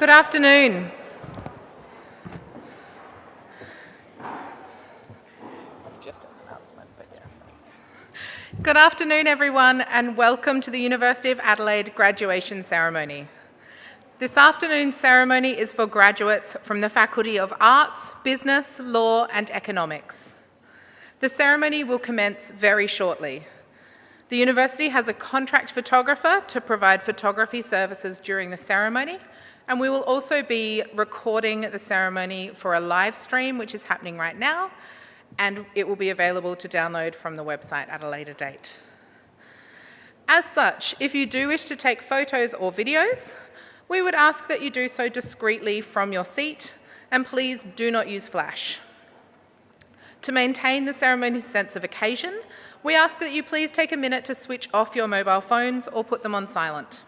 Good afternoon. It's just an announcement, but yes, thanks. Good afternoon, everyone, and welcome to the University of Adelaide graduation ceremony. This afternoon's ceremony is for graduates from the Faculty of Arts, Business, Law and Economics. The ceremony will commence very shortly. The university has a contract photographer to provide photography services during the ceremony, and we will also be recording the ceremony for a live stream, which is happening right now, and it will be available to download from the website at a later date. As such, if you do wish to take photos or videos, we would ask that you do so discreetly from your seat, and please do not use flash. To maintain the ceremony's sense of occasion, we ask that you please take a minute to switch off your mobile phones or put them on silent.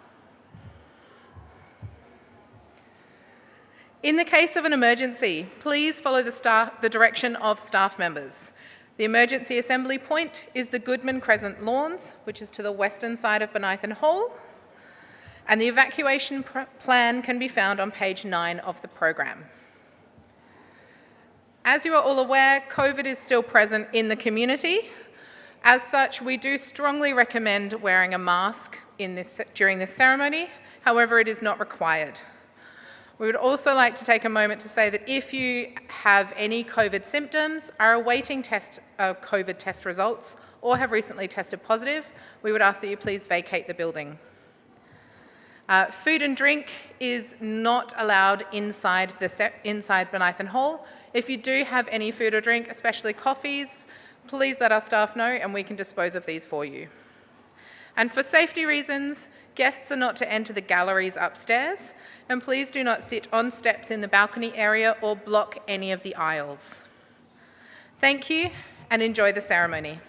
In the case of an emergency, please follow the direction of staff members. The emergency assembly point is the Goodman Crescent Lawns, which is to the western side of Benithan Hall, and the evacuation plan can be found on page 9 of the program. As you are all aware, COVID is still present in the community. As such, we do strongly recommend wearing a mask during this ceremony. However, it is not required. We would also like to take a moment to say that if you have any COVID symptoms, are awaiting COVID test results, or have recently tested positive, we would ask that you please vacate the building. Food and drink is not allowed inside Benithan Hall. If you do have any food or drink, especially coffees, please let our staff know and we can dispose of these for you. And for safety reasons, guests are not to enter the galleries upstairs, and please do not sit on steps in the balcony area or block any of the aisles. Thank you and enjoy the ceremony.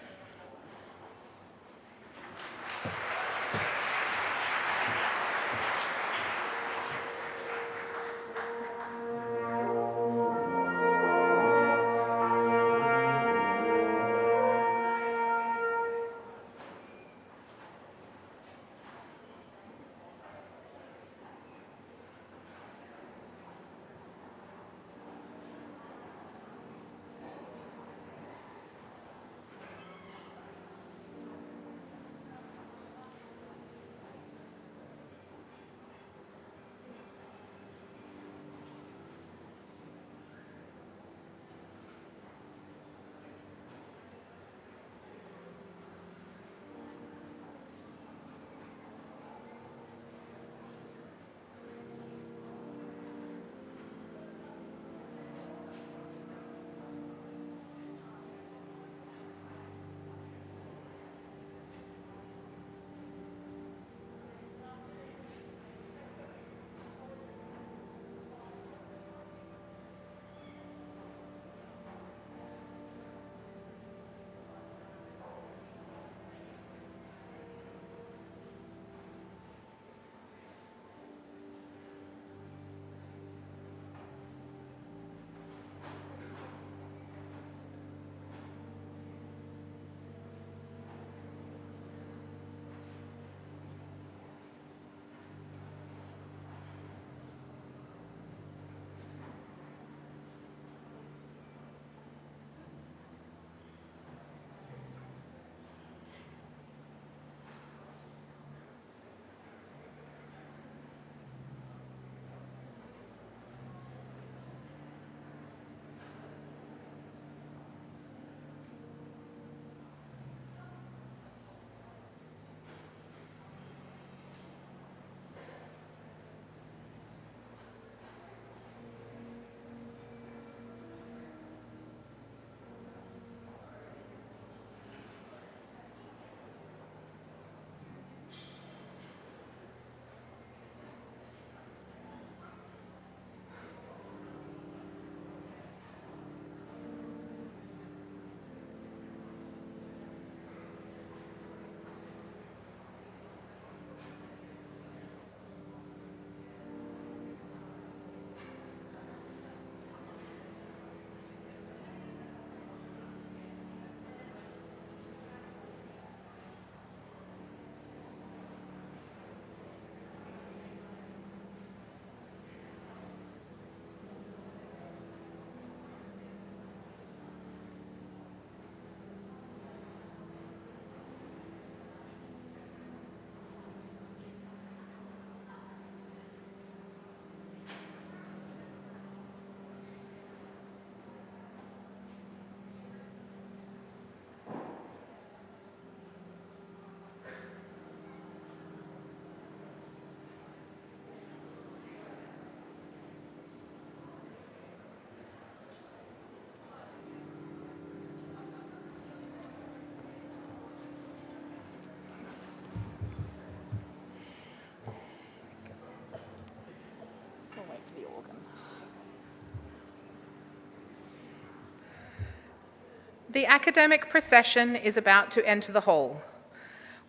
The academic procession is about to enter the hall.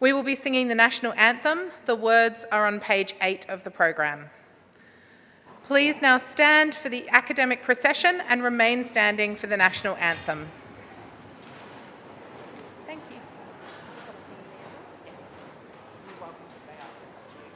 We will be singing the national anthem. The words are on page 8 of the programme. Please now stand for the academic procession and remain standing for the national anthem. Thank you. Yes. You're welcome to stay up. It's up to you.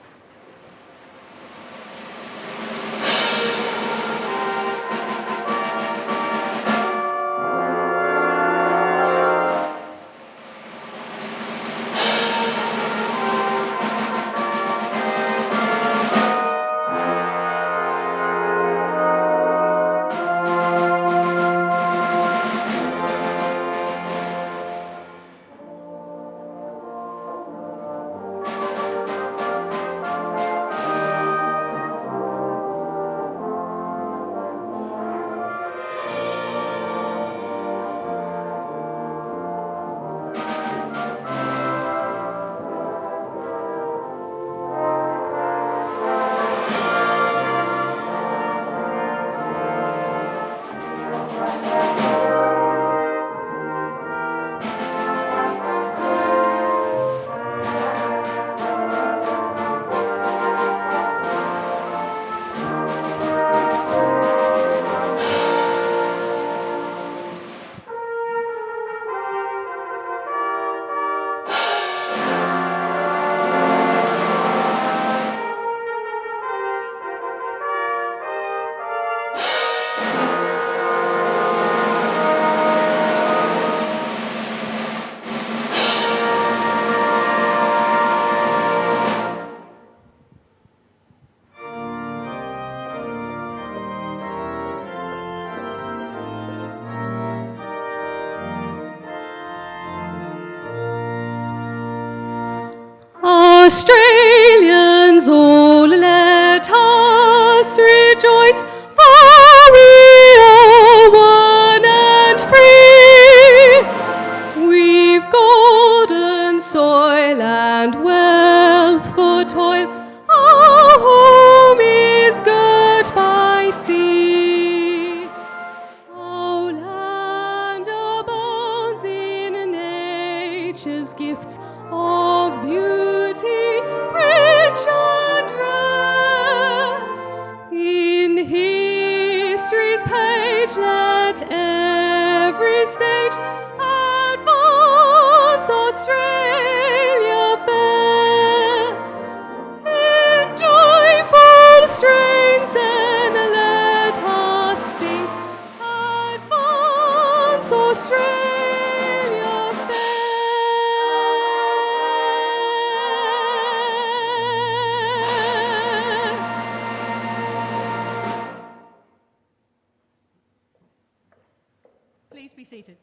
Australians, all let us rejoice, for we are one and free. We've golden soil and wealth for toil, our home is girt by sea. Our land abounds in nature's gifts of beauty, rich and rare. In history's page, let every stage advance Australia fair. In joyful strains, then let us sing, advance Australia. Please be seated.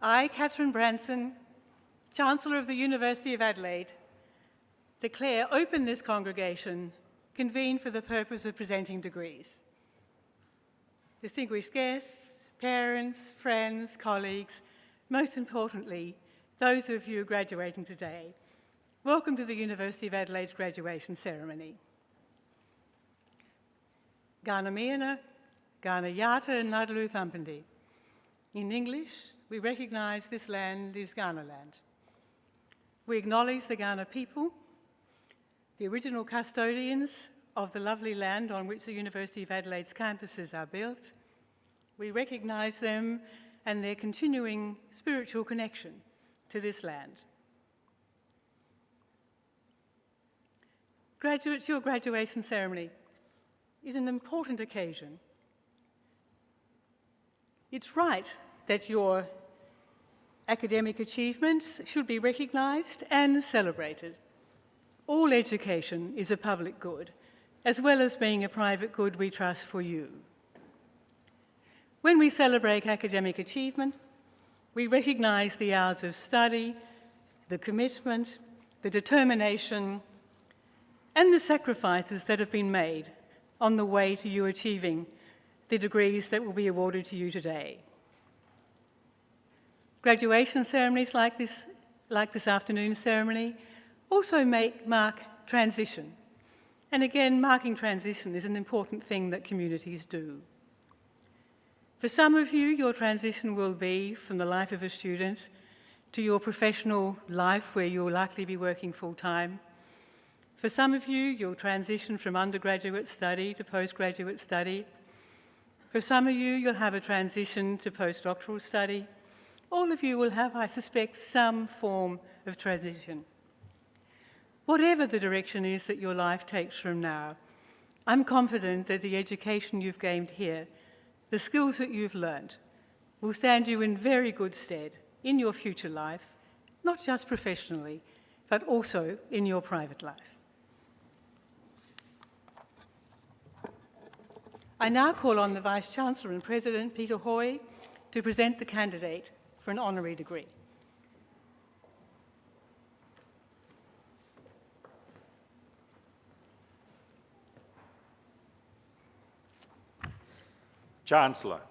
I, Catherine Branson, Chancellor of the University of Adelaide, declare open this congregation convened for the purpose of presenting degrees. Distinguished guests, parents, friends, colleagues, most importantly, those of you graduating today, welcome to the University of Adelaide's graduation ceremony. Gana Miana, Gana Yata and Nadalu Thampandi. In English, we recognise this land is Ghana land. We acknowledge the Ghana people, the original custodians of the lovely land on which the University of Adelaide's campuses are built. We recognise them and their continuing spiritual connection to this land. Graduates, your graduation ceremony is an important occasion. It's right that your academic achievements should be recognised and celebrated. All education is a public good, as well as being a private good we trust for you. When we celebrate academic achievement, we recognise the hours of study, the commitment, the determination, and the sacrifices that have been made on the way to you achieving the degrees that will be awarded to you today. Graduation ceremonies like this like this afternoon's ceremony, also mark transition. And again, marking transition is an important thing that communities do. For some of you, your transition will be from the life of a student to your professional life where you'll likely be working full-time. For some of you, you'll transition from undergraduate study to postgraduate study. For some of you, you'll have a transition to postdoctoral study. All of you will have, I suspect, some form of transition. Whatever the direction is that your life takes from now, I'm confident that the education you've gained here, the skills that you've learned, will stand you in very good stead in your future life, not just professionally, but also in your private life. I now call on the Vice-Chancellor and President, Peter Hoy, to present the candidate for an honorary degree. Chancellor,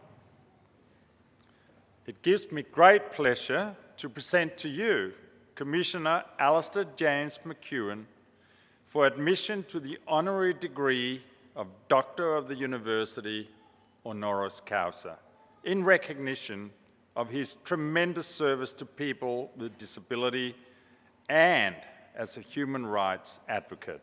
it gives me great pleasure to present to you Commissioner Alistair James McEwen for admission to the honorary degree of Doctor of the University honoris causa in recognition of his tremendous service to people with disability and as a human rights advocate.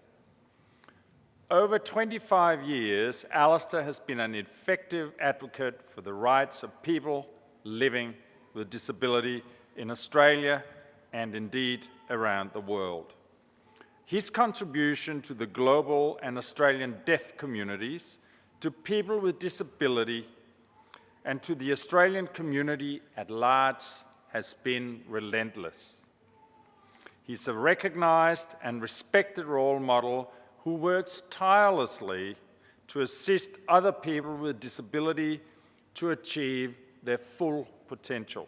Over 25 years, Alistair has been an effective advocate for the rights of people living with disability in Australia and indeed around the world. His contribution to the global and Australian deaf communities, to people with disability, and to the Australian community at large has been relentless. He's a recognised and respected role model who works tirelessly to assist other people with disability to achieve their full potential.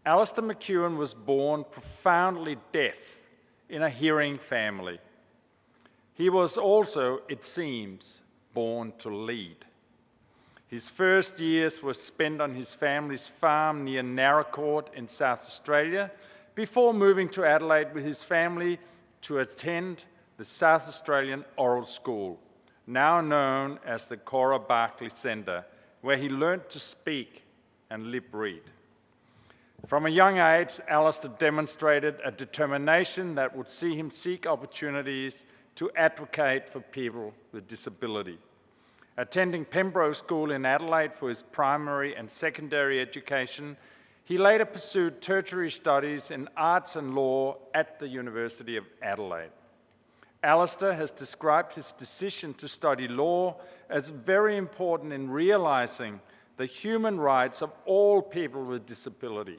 Alistair McEwen was born profoundly deaf in a hearing family. He was also, it seems, born to lead. His first years were spent on his family's farm near Narracourt in South Australia before moving to Adelaide with his family to attend the South Australian Oral School, now known as the Cora Barkley Centre, where he learnt to speak and lip read. From a young age, Alistair demonstrated a determination that would see him seek opportunities to advocate for people with disability. Attending Pembroke School in Adelaide for his primary and secondary education, he later pursued tertiary studies in arts and law at the University of Adelaide. Alistair has described his decision to study law as very important in realising the human rights of all people with disability.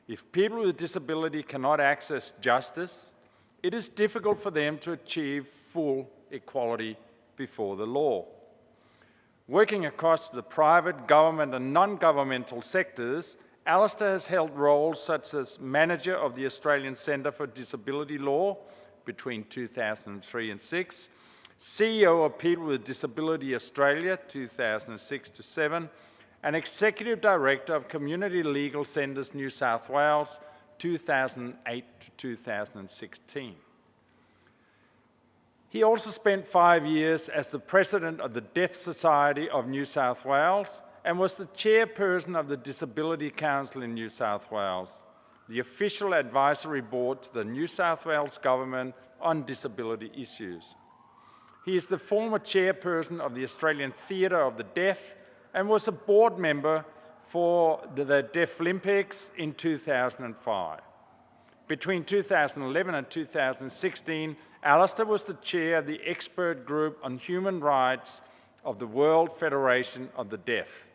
If people with disability cannot access justice, it is difficult for them to achieve full equality before the law. Working across the private, government and non-governmental sectors, Alistair has held roles such as Manager of the Australian Centre for Disability Law between 2003 and 6, CEO of People with Disability Australia 2006 to 7, and Executive Director of Community Legal Centres New South Wales 2008 to 2016. He also spent 5 years as the President of the Deaf Society of New South Wales and was the Chairperson of the Disability Council in New South Wales, the official advisory board to the New South Wales Government on disability issues. He is the former Chairperson of the Australian Theatre of the Deaf and was a board member for the Deaf Olympics in 2005. Between 2011 and 2016, Alistair was the chair of the expert group on human rights of the World Federation of the Deaf.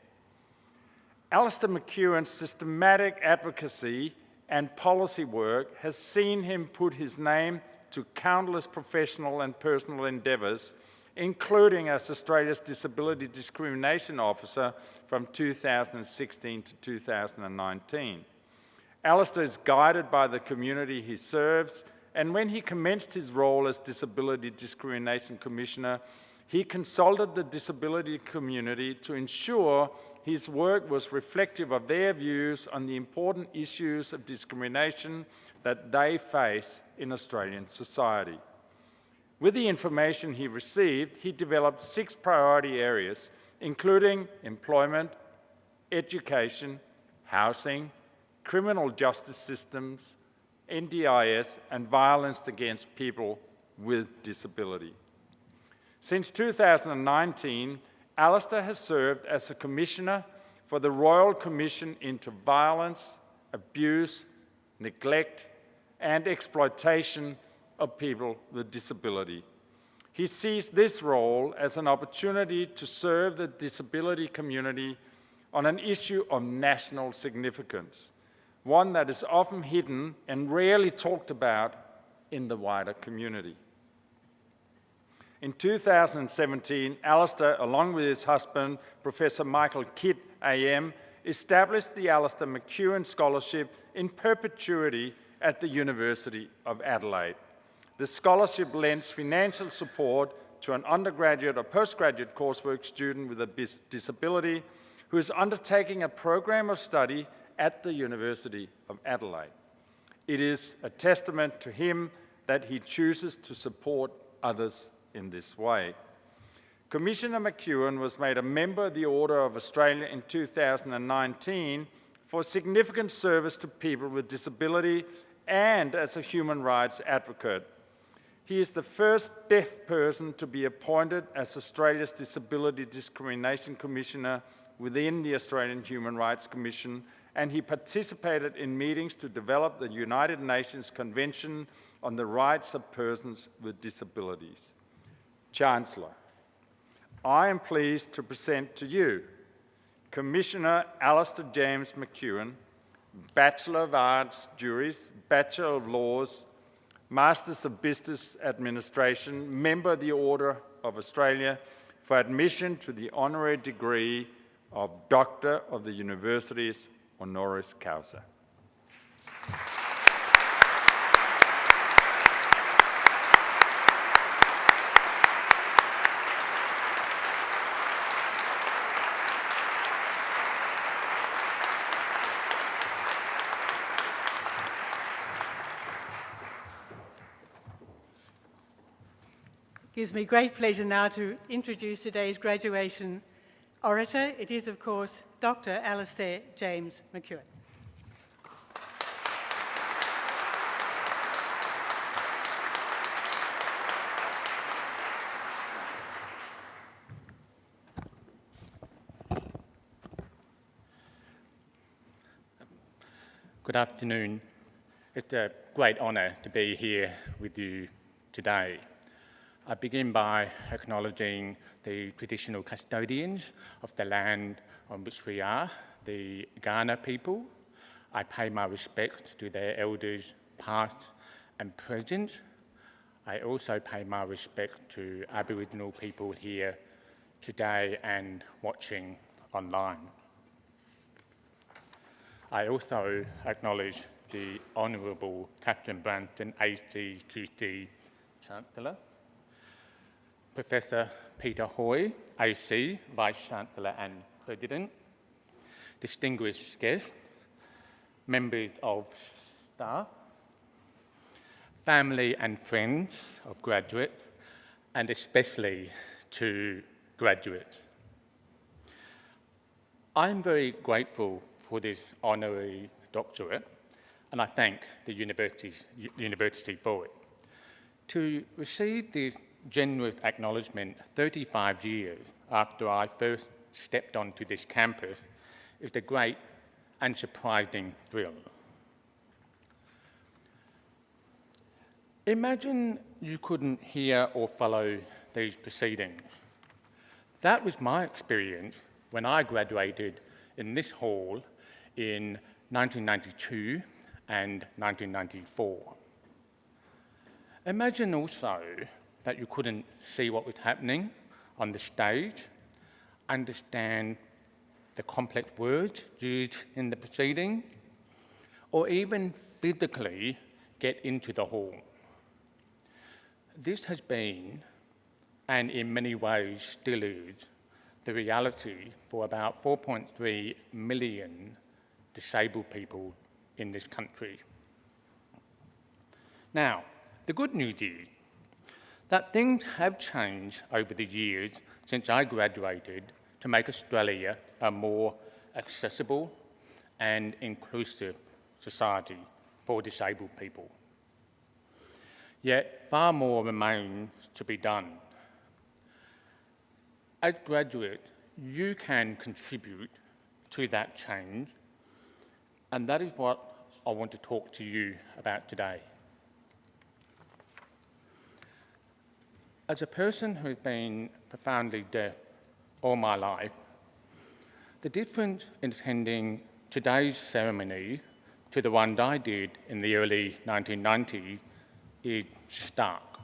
Alistair McEwen's systematic advocacy and policy work has seen him put his name to countless professional and personal endeavours, including as Australia's Disability Discrimination Officer from 2016 to 2019. Alistair is guided by the community he serves, and when he commenced his role as Disability Discrimination Commissioner, he consulted the disability community to ensure his work was reflective of their views on the important issues of discrimination that they face in Australian society. With the information he received, he developed 6 priority areas, including employment, education, housing, criminal justice systems, NDIS, and violence against people with disability. Since 2019, Alistair has served as a Commissioner for the Royal Commission into Violence, Abuse, Neglect, and Exploitation of People with Disability. He sees this role as an opportunity to serve the disability community on an issue of national significance, one that is often hidden and rarely talked about in the wider community. In 2017, Alistair, along with his husband, Professor Michael Kidd AM, established the Alistair McEwen Scholarship in perpetuity at the University of Adelaide. The scholarship lends financial support to an undergraduate or postgraduate coursework student with a disability who is undertaking a program of study at the University of Adelaide. It is a testament to him that he chooses to support others in this way. Commissioner McEwen was made a member of the Order of Australia in 2019 for significant service to people with disability and as a human rights advocate. He is the first deaf person to be appointed as Australia's Disability Discrimination Commissioner within the Australian Human Rights Commission, and he participated in meetings to develop the United Nations Convention on the Rights of Persons with Disabilities. Chancellor, I am pleased to present to you Commissioner Alistair James McEwen, Bachelor of Arts juries, Bachelor of Laws, Masters of Business Administration, member of the Order of Australia, for admission to the honorary degree of Doctor of the Universities Honoris Causa. It gives me great pleasure now to introduce today's graduation orator. It is, of course, Dr. Alistair James McEwen. Good afternoon. It's a great honour to be here with you today. I begin by acknowledging the traditional custodians of the land on which we are, the Kaurna people. I pay my respect to their elders past and present. I also pay my respect to Aboriginal people here today and watching online. I also acknowledge the Honourable Catherine Branton, ACQC Chancellor, Professor Peter Hoy, AC, Vice-Chancellor and President, distinguished guests, members of staff, family and friends of graduates, and especially to graduates. I'm very grateful for this honorary doctorate, and I thank the university for it. To receive this generous acknowledgement 35 years after I first stepped onto this campus is a great and surprising thrill. Imagine you couldn't hear or follow these proceedings. That was my experience when I graduated in this hall in 1992 and 1994. Imagine also that you couldn't see what was happening on the stage, understand the complex words used in the proceeding, or even physically get into the hall. This has been, and in many ways still is, the reality for about 4.3 million disabled people in this country. Now, the good news is that things have changed over the years since I graduated to make Australia a more accessible and inclusive society for disabled people. Yet far more remains to be done. As graduates, you can contribute to that change, and that is what I want to talk to you about today. As a person who's been profoundly deaf all my life, the difference in attending today's ceremony to the ones I did in the early 1990s is stark.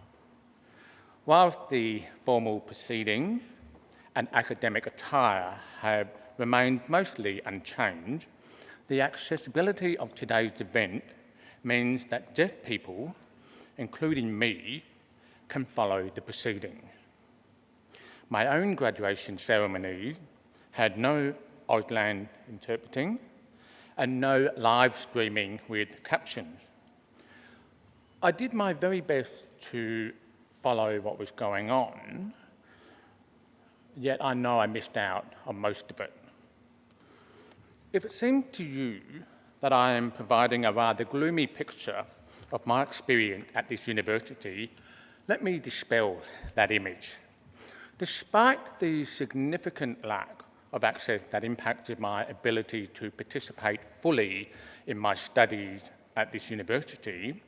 Whilst the formal proceeding and academic attire have remained mostly unchanged, the accessibility of today's event means that deaf people, including me, can follow the proceeding. My own graduation ceremony had no Auslan interpreting and no live streaming with captions. I did my very best to follow what was going on, yet I know I missed out on most of it. If it seems to you that I am providing a rather gloomy picture of my experience at this university, let me dispel that image. Despite the significant lack of access that impacted my ability to participate fully in my studies at this university,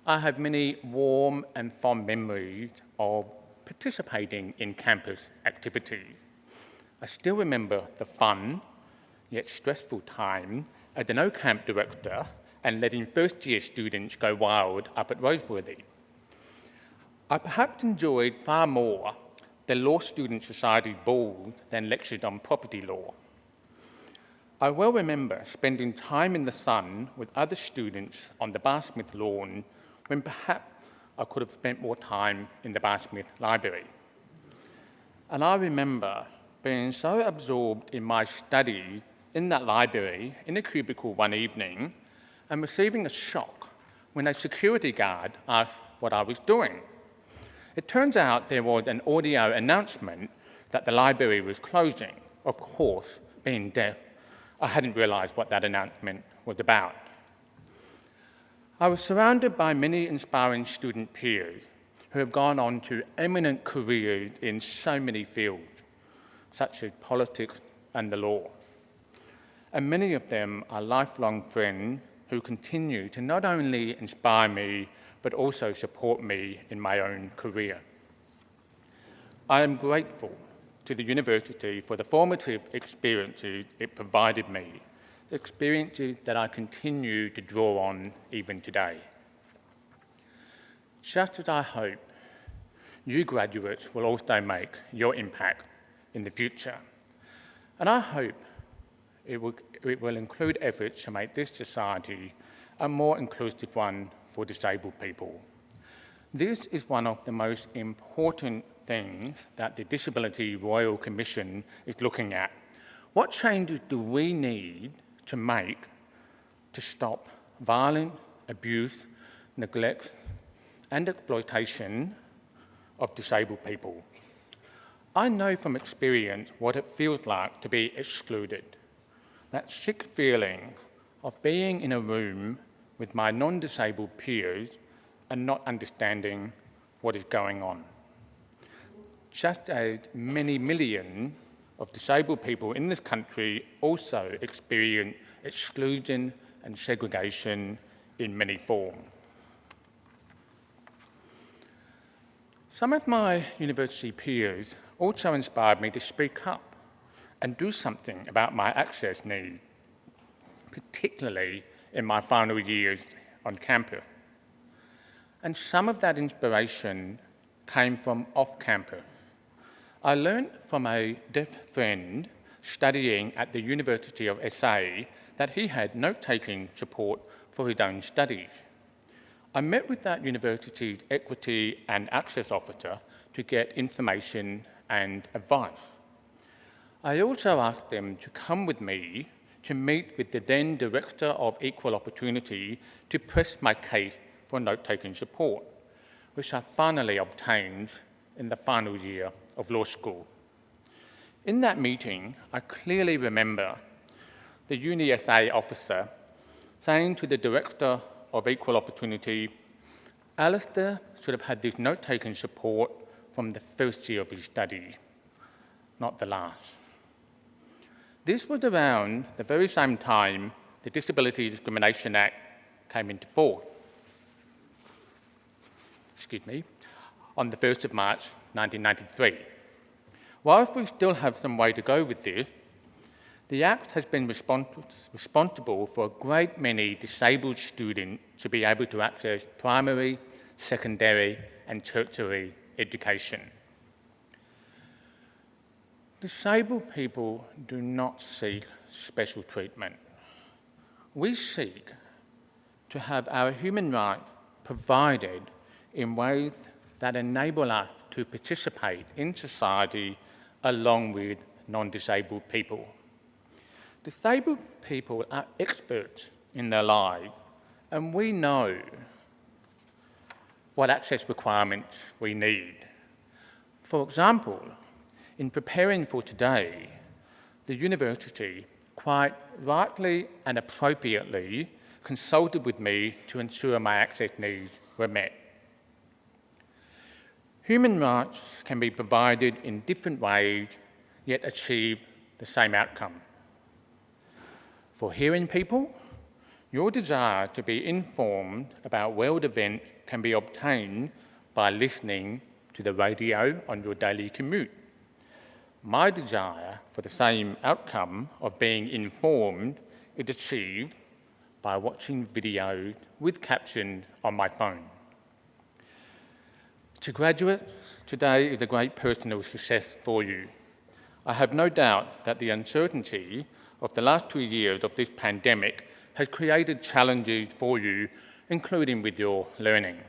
I have many warm and fond memories of participating in campus activities. I still remember the fun, yet stressful time as an O-Camp director and letting first-year students go wild up at Roseworthy. I perhaps enjoyed far more the Law Student Society's balls than lectures on property law. I well remember spending time in the sun with other students on the Barsmith lawn when perhaps I could have spent more time in the Barsmith library. And I remember being so absorbed in my studies in that library in a cubicle one evening and receiving a shock when a security guard asked what I was doing. It turns out there was an audio announcement that the library was closing. Of course, being deaf, I hadn't realised what that announcement was about. I was surrounded by many inspiring student peers who have gone on to eminent careers in so many fields, such as politics and the law. And many of them are lifelong friends who continue to not only inspire me, but also support me in my own career. I am grateful to the university for the formative experiences it provided me, experiences that I continue to draw on even today. Just as I hope you graduates will also make your impact in the future. And I hope it will include efforts to make this society a more inclusive one for disabled people. This is one of the most important things that the Disability Royal Commission is looking at. What changes do we need to make to stop violence, abuse, neglect, and exploitation of disabled people? I know from experience what it feels like to be excluded. That sick feeling of being in a room with my non-disabled peers and not understanding what is going on. Just as many millions of disabled people in this country also experience exclusion and segregation in many forms. Some of my university peers also inspired me to speak up and do something about my access needs, particularly in my final years on campus. And some of that inspiration came from off campus. I learned from a deaf friend studying at the University of SA that he had note-taking support for his own studies. I met with that university's equity and access officer to get information and advice. I also asked them to come with me to meet with the then Director of Equal Opportunity to press my case for note-taking support, which I finally obtained in the final year of law school. In that meeting, I clearly remember the UniSA officer saying to the Director of Equal Opportunity, Alistair should have had this note-taking support from the first year of his studies, not the last. This was around the very same time the Disability Discrimination Act came into force. On the 1st of March 1993. Whilst we still have some way to go with this, the Act has been responsible for a great many disabled students to be able to access primary, secondary and tertiary education. Disabled people do not seek special treatment. We seek to have our human rights provided in ways that enable us to participate in society along with non-disabled people. Disabled people are experts in their lives, and we know what access requirements we need. For example, in preparing for today, the university quite rightly and appropriately consulted with me to ensure my access needs were met. Human rights can be provided in different ways, yet achieve the same outcome. For hearing people, your desire to be informed about world events can be obtained by listening to the radio on your daily commute. My desire for the same outcome of being informed is achieved by watching videos with captions on my phone. To graduates, today is a great personal success for you. I have no doubt that the uncertainty of the last 2 years of this pandemic has created challenges for you, including with your learning.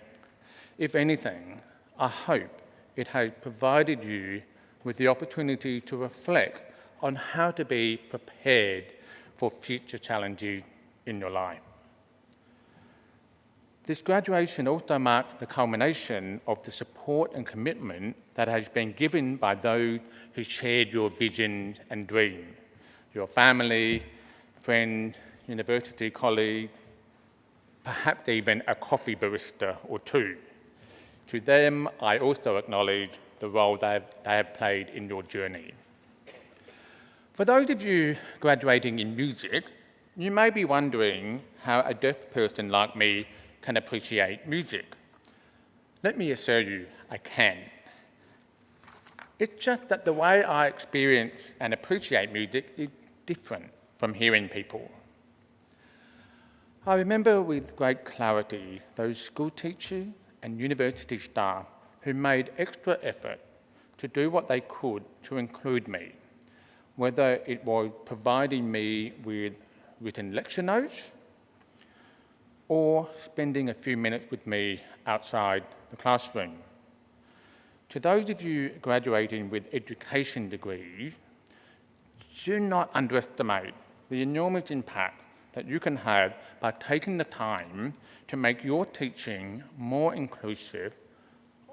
If anything, I hope it has provided you with the opportunity to reflect on how to be prepared for future challenges in your life. This graduation also marks the culmination of the support and commitment that has been given by those who shared your vision and dream, your family, friends, university colleagues, perhaps even a coffee barista or two. To them, I also acknowledge the role they have played in your journey. For those of you graduating in music, you may be wondering how a deaf person like me can appreciate music. Let me assure you, I can. It's just that the way I experience and appreciate music is different from hearing people. I remember with great clarity those school teachers and university staff who made extra effort to do what they could to include me, whether it was providing me with written lecture notes or spending a few minutes with me outside the classroom. To those of you graduating with education degrees, do not underestimate the enormous impact that you can have by taking the time to make your teaching more inclusive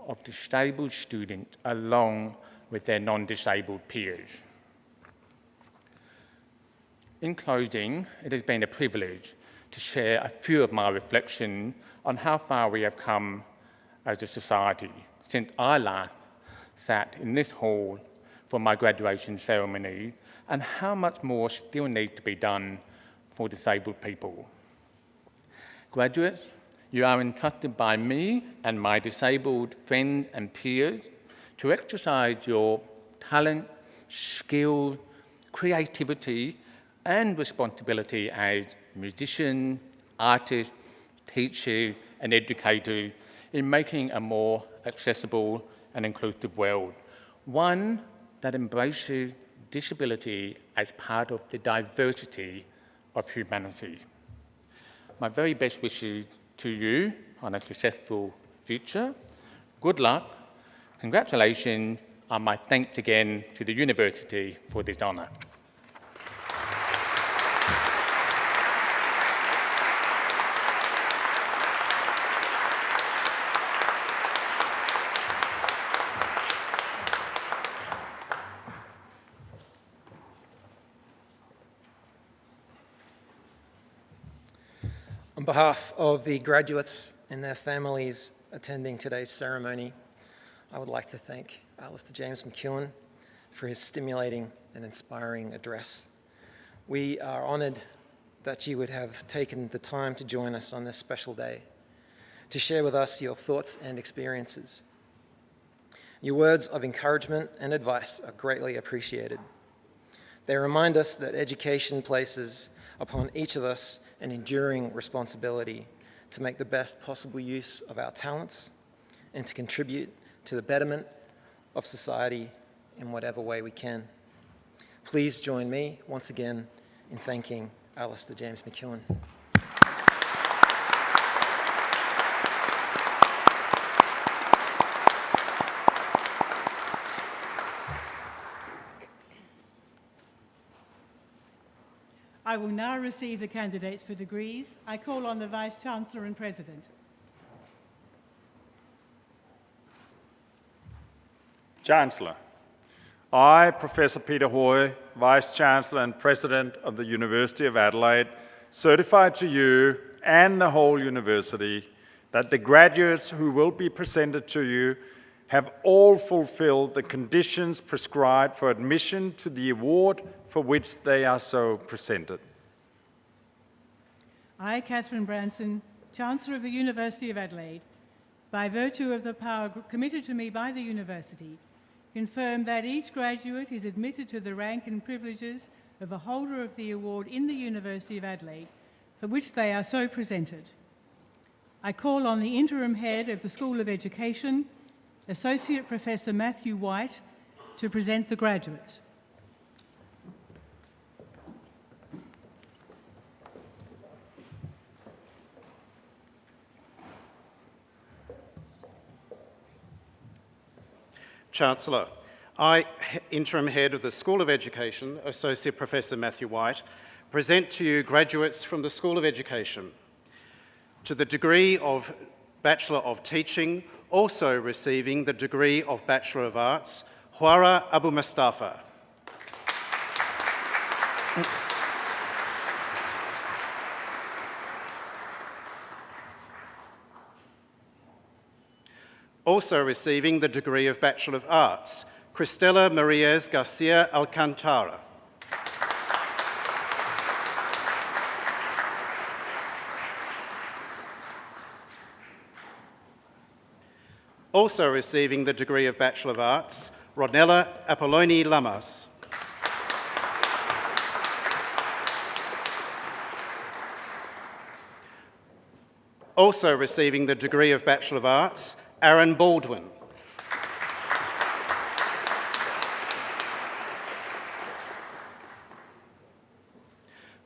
of disabled students along with their non-disabled peers. In closing, it has been a privilege to share a few of my reflections on how far we have come as a society since I last sat in this hall for my graduation ceremony, and how much more still needs to be done for disabled people. Graduates, you are entrusted by me and my disabled friends and peers to exercise your talent, skill, creativity, and responsibility as musicians, artists, teachers, and educators in making a more accessible and inclusive world, one that embraces disability as part of the diversity of humanity. My very best wishes to you on a successful future. Good luck, congratulations, my thanks again to the University for this honour. On behalf of the graduates and their families attending today's ceremony, I would like to thank Alistair James McEwen for his stimulating and inspiring address. We are honoured that you would have taken the time to join us on this special day, to share with us your thoughts and experiences. Your words of encouragement and advice are greatly appreciated. They remind us that education places upon each of us an enduring responsibility to make the best possible use of our talents and to contribute to the betterment of society in whatever way we can. Please join me once again in thanking Alistair James McEwen. I will now receive the candidates for degrees. I call on the Vice-Chancellor and President. Chancellor, I, Professor Peter Hoy, Vice-Chancellor and President of the University of Adelaide, certify to you and the whole university that the graduates who will be presented to you have all fulfilled the conditions prescribed for admission to the award for which they are so presented. I, Catherine Branson, Chancellor of the University of Adelaide, by virtue of the power committed to me by the University, confirm that each graduate is admitted to the rank and privileges of a holder of the award in the University of Adelaide, for which they are so presented. I call on the Interim Head of the School of Education, Associate Professor Matthew White, to present the graduates. Chancellor, I, Interim Head of the School of Education, Associate Professor Matthew White, present to you graduates from the School of Education. To the degree of Bachelor of Teaching, also receiving the degree of Bachelor of Arts, Huara Abu Mustafa. Also receiving the degree of Bachelor of Arts, Cristela Mariez Garcia Alcantara. Also receiving the degree of Bachelor of Arts, Rodnella Apolloni Lamas. Also receiving the degree of Bachelor of Arts, Aaron Baldwin.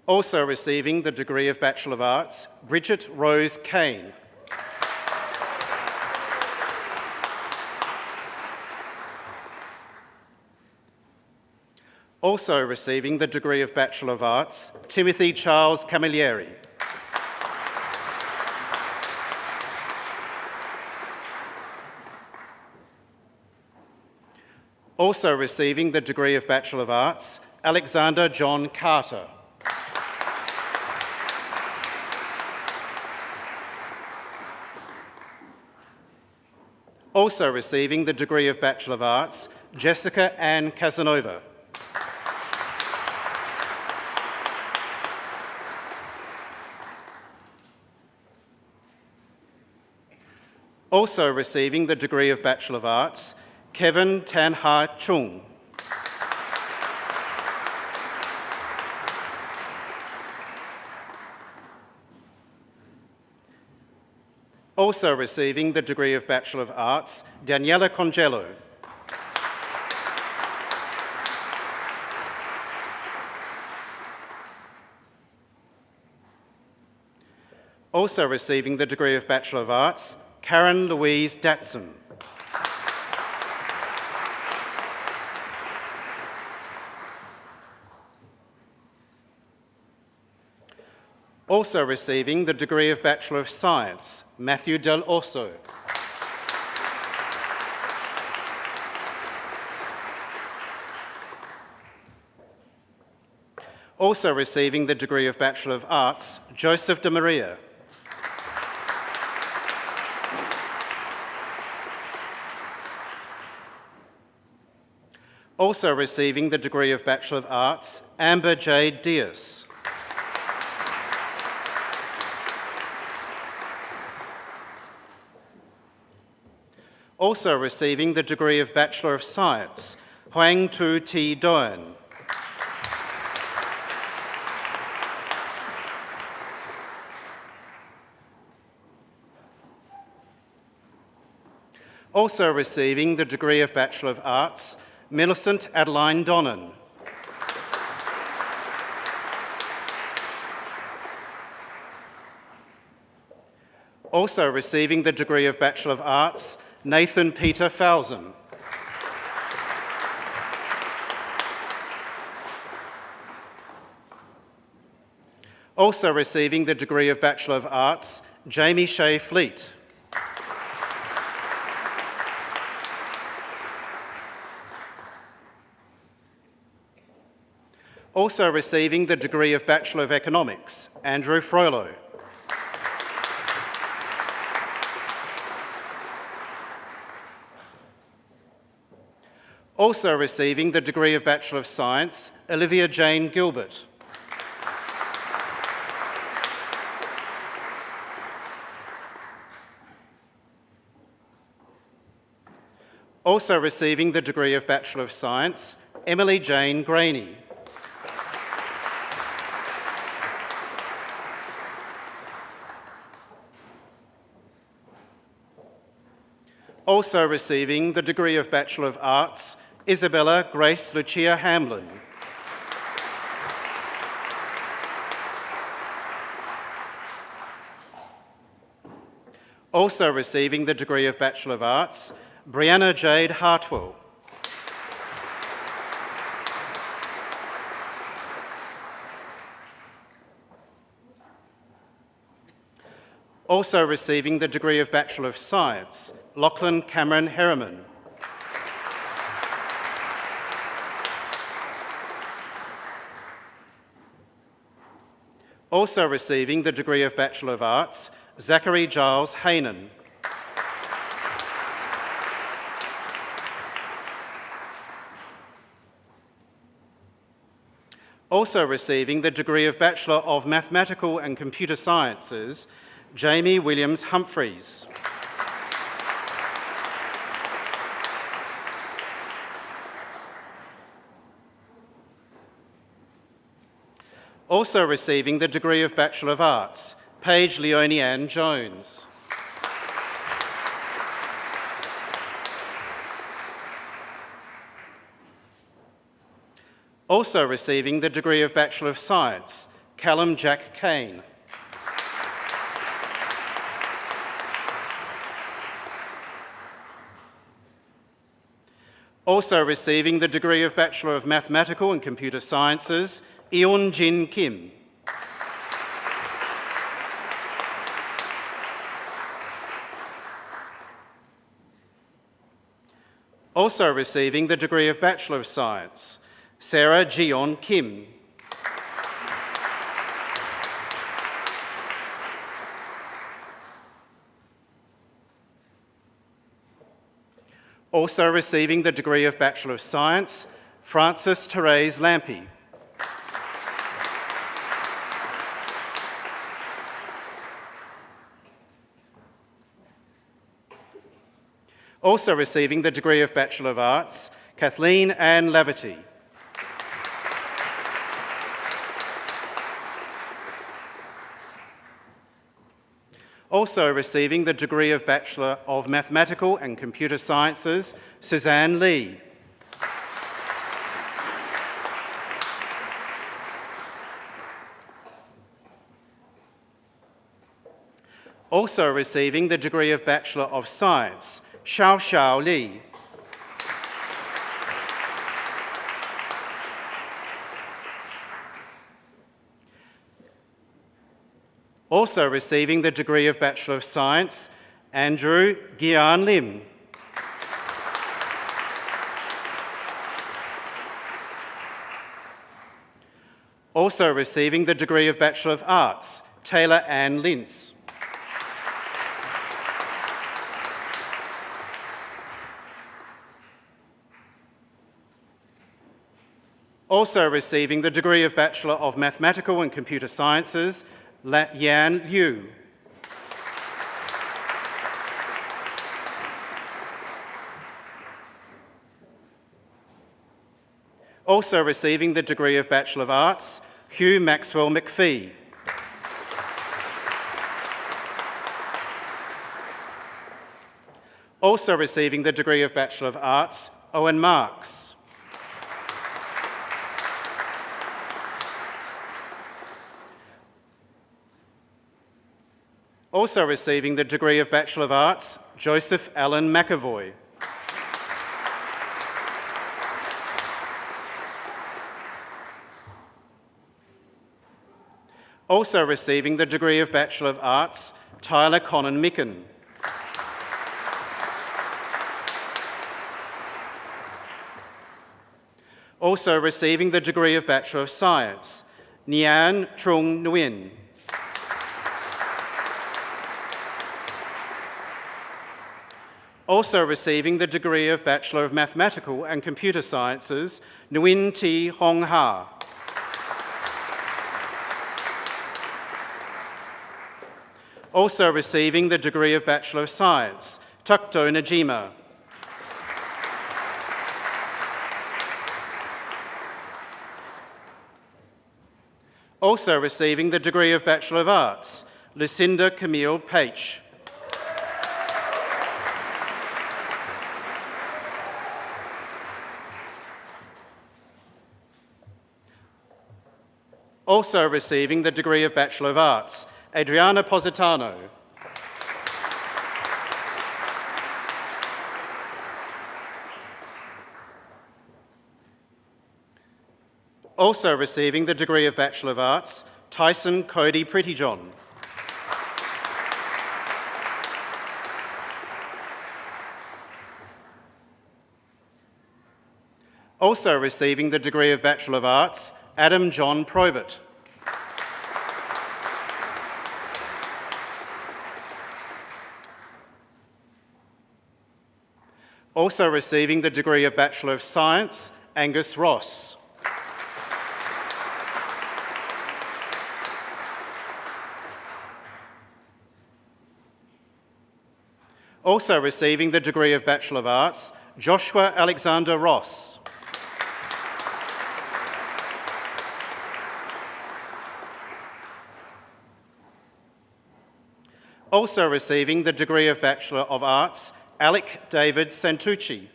Also receiving the degree of Bachelor of Arts, Bridget Rose Kane. Also receiving the degree of Bachelor of Arts, Timothy Charles Camilleri. Also receiving the degree of Bachelor of Arts, Alexander John Carter. Also receiving the degree of Bachelor of Arts, Jessica Ann Casanova. Also receiving the degree of Bachelor of Arts, Kevin Tan Ha Chung. Also receiving the degree of Bachelor of Arts, Daniela Congelo. Also receiving the degree of Bachelor of Arts, Karen Louise Datson. Also receiving the degree of Bachelor of Science, Matthew Del Orso. Also receiving the degree of Bachelor of Arts, Joseph de Maria. Also receiving the degree of Bachelor of Arts, Amber Jade Diaz. Also receiving the degree of Bachelor of Science, Hoang Tu Thi Doan. Also receiving the degree of Bachelor of Arts, Millicent Adeline Donnan. Also receiving the degree of Bachelor of Arts, Nathan Peter Falzon. Also receiving the degree of Bachelor of Arts, Jamie Shea Fleet. Also receiving the degree of Bachelor of Economics, Andrew Froilo. Also receiving the degree of Bachelor of Science, Olivia Jane Gilbert. Also receiving the degree of Bachelor of Science, Emily Jane Graney. Also receiving the degree of Bachelor of Arts, Isabella Grace Lucia Hamlin. Also receiving the degree of Bachelor of Arts, Brianna Jade Hartwell. Also receiving the degree of Bachelor of Science, Lachlan Cameron Harriman. Also receiving the degree of Bachelor of Arts, Zachary Giles Haynen. Also receiving the degree of Bachelor of Mathematical and Computer Sciences, Jamie Williams Humphreys. Also receiving the degree of Bachelor of Arts, Paige Leonie Ann Jones. Also receiving the degree of Bachelor of Science, Callum Jack Kane. Also receiving the degree of Bachelor of Mathematical and Computer Sciences, Eun Jin Kim. Also receiving the degree of Bachelor of Science, Sarah Jeon Kim. Also receiving the degree of Bachelor of Science, Frances Therese Lampy. Also receiving the degree of Bachelor of Arts, Kathleen Ann Laverty. Also receiving the degree of Bachelor of Mathematical and Computer Sciences, Suzanne Lee. Also receiving the degree of Bachelor of Science, Xiao Xiao Li. Also receiving the degree of Bachelor of Science, Andrew Gian Lim. Also receiving the degree of Bachelor of Arts, Taylor Ann Lintz. Also receiving the degree of Bachelor of Mathematical and Computer Sciences, Yan Liu. Also receiving the degree of Bachelor of Arts, Hugh Maxwell McPhee. Also receiving the degree of Bachelor of Arts, Owen Marks. Also receiving the degree of Bachelor of Arts, Joseph Allen McAvoy. Also receiving the degree of Bachelor of Arts, Tyler Conan Micken. Also receiving the degree of Bachelor of Science, Nyan Trung Nguyen. Also receiving the degree of Bachelor of Mathematical and Computer Sciences, Nguyen T. Hong Ha. Also receiving the degree of Bachelor of Science, Tukto Najima. Also receiving the degree of Bachelor of Arts, Lucinda Camille Paich. Also receiving the degree of Bachelor of Arts, Adriana Positano. Also receiving the degree of Bachelor of Arts, Tyson Cody Prettyjohn. Also receiving the degree of Bachelor of Arts, Adam John Probert. Also receiving the degree of Bachelor of Science, Angus Ross. Also receiving the degree of Bachelor of Arts, Joshua Alexander Ross. Also receiving the degree of Bachelor of Arts, Alec David Santucci.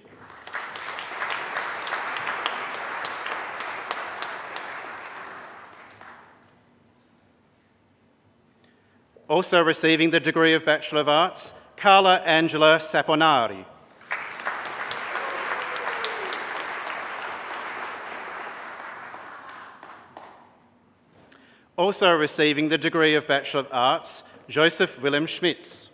Also receiving the degree of Bachelor of Arts, Carla Angela Saponari. Also receiving the degree of Bachelor of Arts, Joseph Willem Schmitz.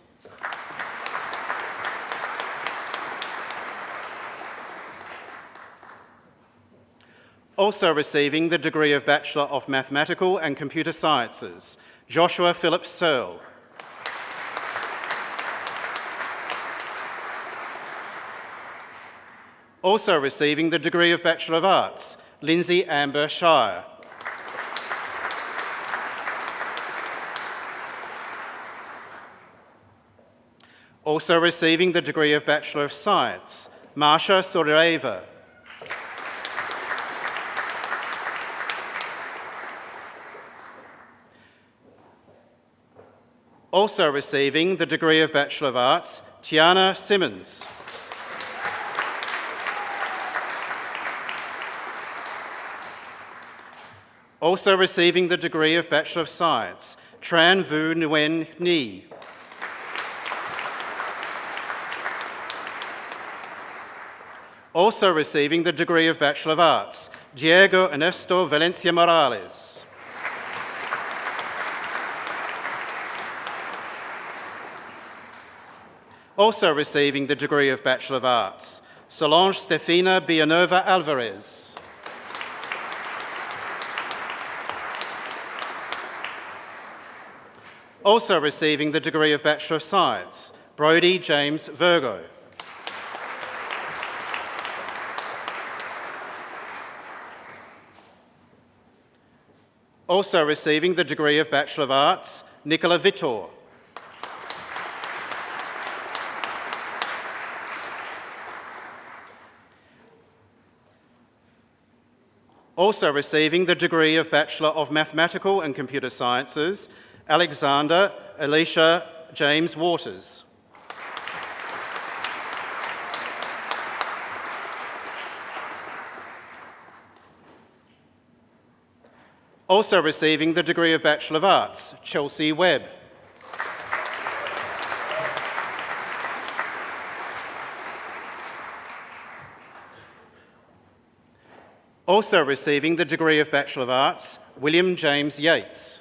Also receiving the degree of Bachelor of Mathematical and Computer Sciences, Joshua Philip Searle. Also receiving the degree of Bachelor of Arts, Lindsay Amber Shire. Also receiving the degree of Bachelor of Science, Marsha Soreva. Also receiving the degree of Bachelor of Arts, Tiana Simmons. Also receiving the degree of Bachelor of Science, Tran Vu Nguyen Ni. Also receiving the degree of Bachelor of Arts, Diego Ernesto Valencia Morales. Also receiving the degree of Bachelor of Arts, Solange Stefina Villanova Alvarez. Also receiving the degree of Bachelor of Science, Brodie James Virgo. Also receiving the degree of Bachelor of Arts, Nicola Vittor. Also receiving the degree of Bachelor of Mathematical and Computer Sciences, Alexander Elisha James Waters. Also receiving the degree of Bachelor of Arts, Chelsea Webb. Also receiving the degree of Bachelor of Arts, William James Yates.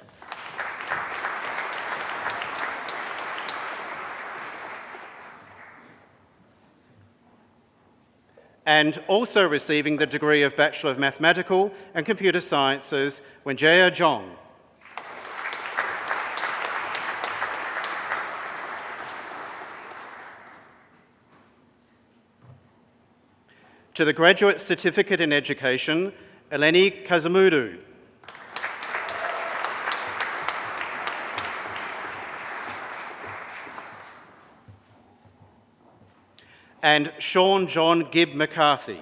And also receiving the degree of Bachelor of Mathematical and Computer Sciences, Wenjaya Jong. To the Graduate Certificate in Education, Eleni Kazamudu. And Sean John Gibb McCarthy.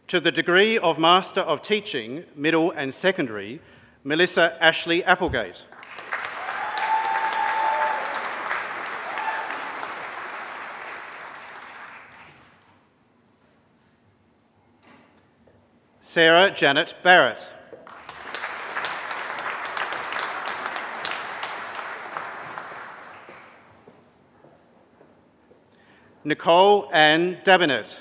To the degree of Master of Teaching, Middle and Secondary, Melissa Ashley Applegate. Sarah Janet Barrett. Nicole Ann Dabinet.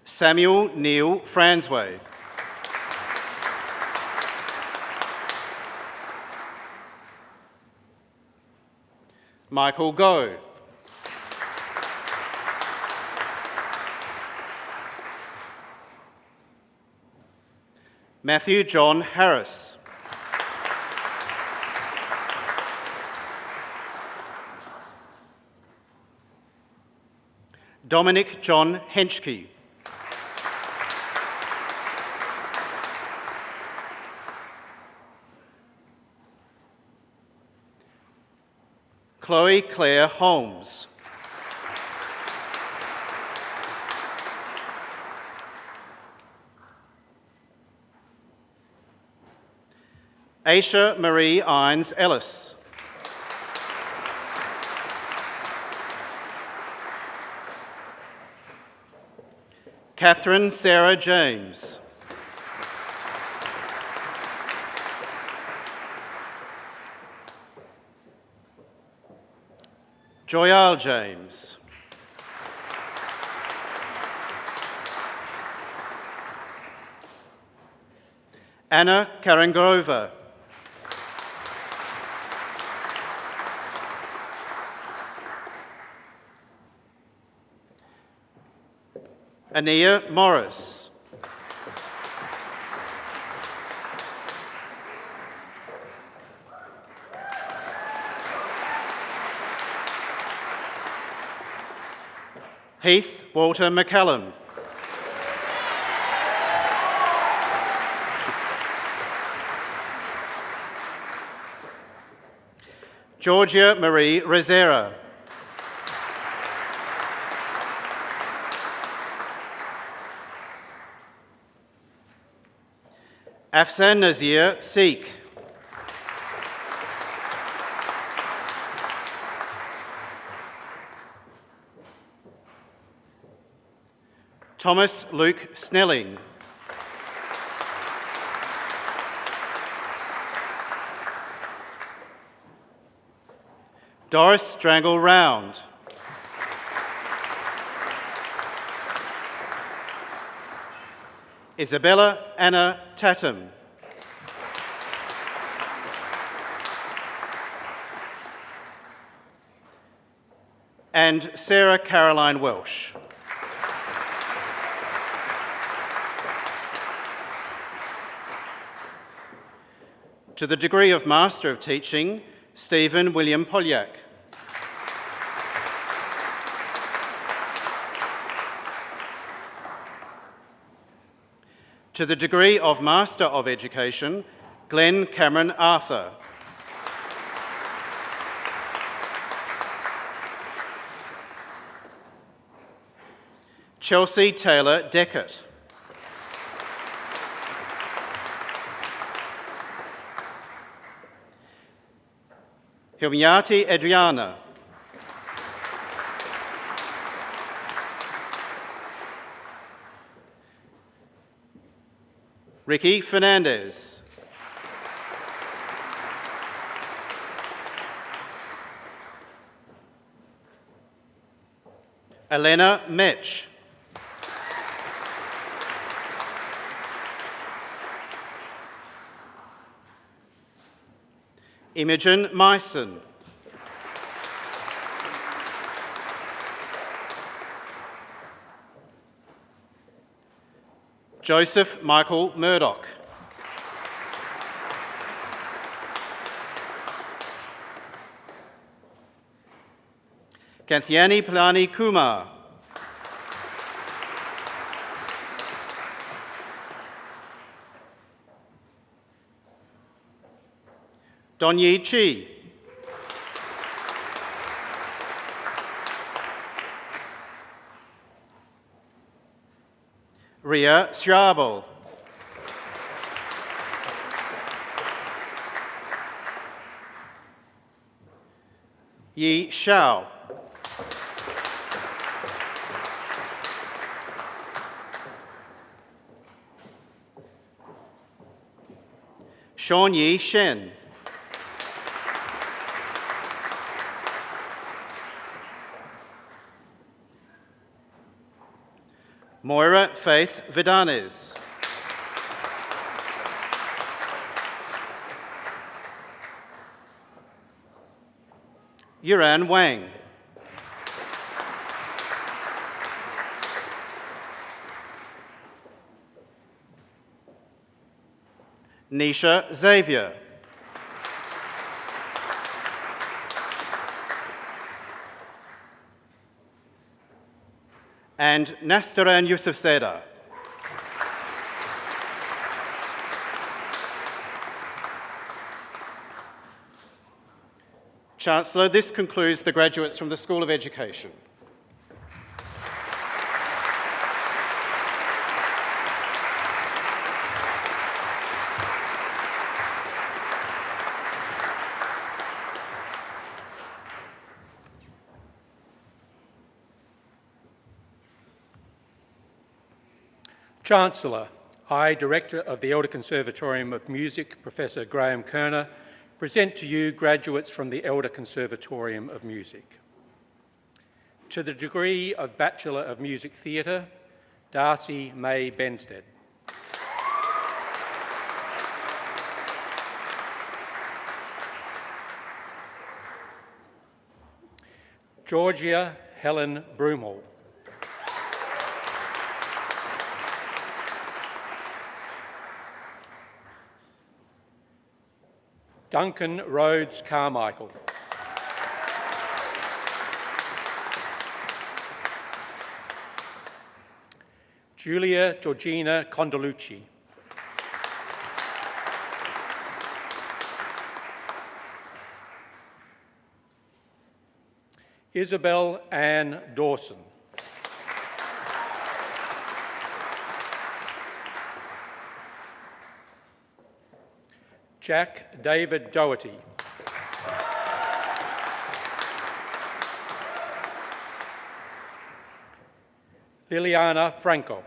Samuel Neil Fransway. Michael Goh. Matthew John Harris. Dominic John Henschke. Chloe Claire Holmes. Aisha Marie Ines Ellis. Catherine Sarah James. Joyal James. Anna Karangrova. Ania Morris. Heath Walter McCallum. Georgia Marie Rezera. Afsan Nazir Sikh. Thomas Luke Snelling. Doris Strangle Round. Isabella Anna Tatum. And Sarah Caroline Welsh. To the degree of Master of Teaching, Stephen William Polyak. To the degree of Master of Education, Glenn Cameron Arthur. Chelsea Taylor Deckett. Hilmiati Adriana. Ricky Fernandez. Elena Metch. Imogen Myson. Joseph Michael Murdoch. Kanthiani Palani Kumar. Donyi Chi. Ria Sriabal. Yi Shao. Sean Yi Shen. Moira Faith Vidanes. Yuran Wang. Nisha Xavier. And Nastaran Yusuf Seda. Chancellor, this concludes the graduates from the School of Education. Chancellor, I, Director of the Elder Conservatorium of Music, Professor Graham Kerner, present to you graduates from the Elder Conservatorium of Music. To the degree of Bachelor of Music Theatre, Darcy May Benstead. Georgia Helen Broomhall. Duncan Rhodes Carmichael. Julia Georgina Condalucci. Isabel Ann Dawson. Jack David Doherty. Liliana Franco.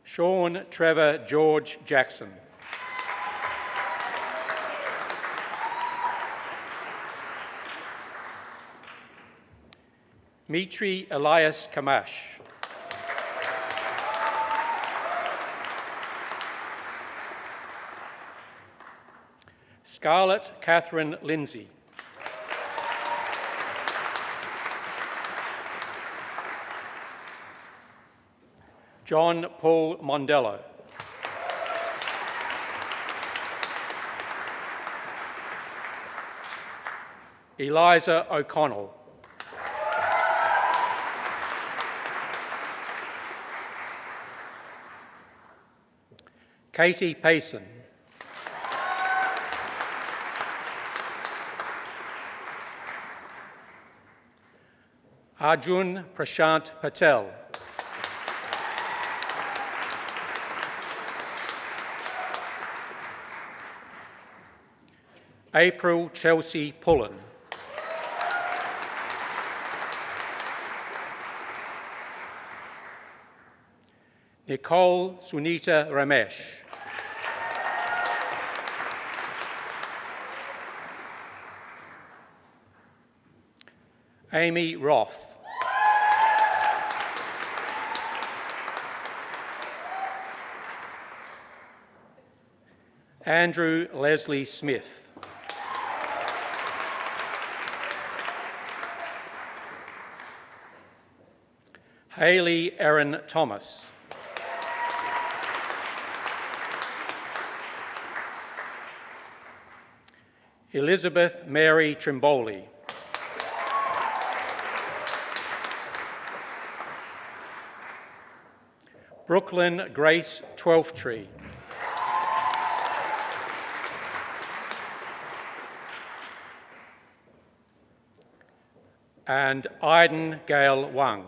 Sean Trevor George Jackson. Mitri Elias Kamash. Scarlett Catherine Lindsay. John Paul Mondello. Eliza O'Connell. Katie Payson. Arjun Prashant Patel. April Chelsea Pullen. Nicole Sunita Ramesh. Amy Roth. Andrew Leslie Smith. Hayley Erin Thomas. Elizabeth Mary Trimboli. Brooklyn Grace Twelftree. And Iden Gale Wang.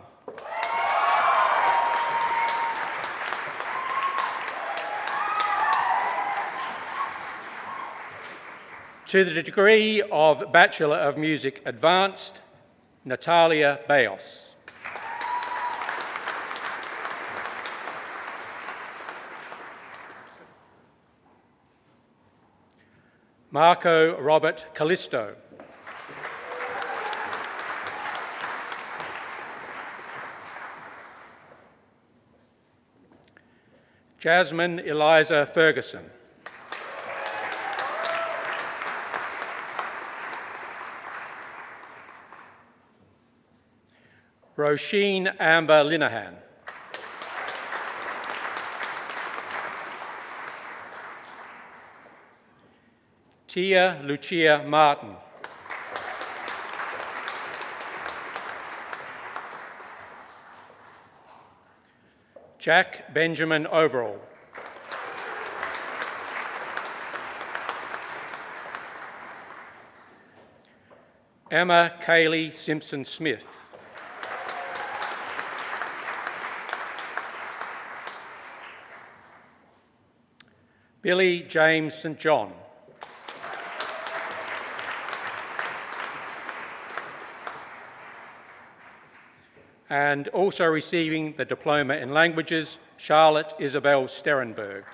To the degree of Bachelor of Music Advanced, Natalia Bayos. Marco Robert Callisto. Jasmine Eliza Ferguson. Roisin Amber Linehan. Tia Lucia Martin. Jack Benjamin Overall. Emma Kaylee Simpson-Smith. Billy James St. John. And also receiving the Diploma in Languages, Charlotte Isabel Sterenberg.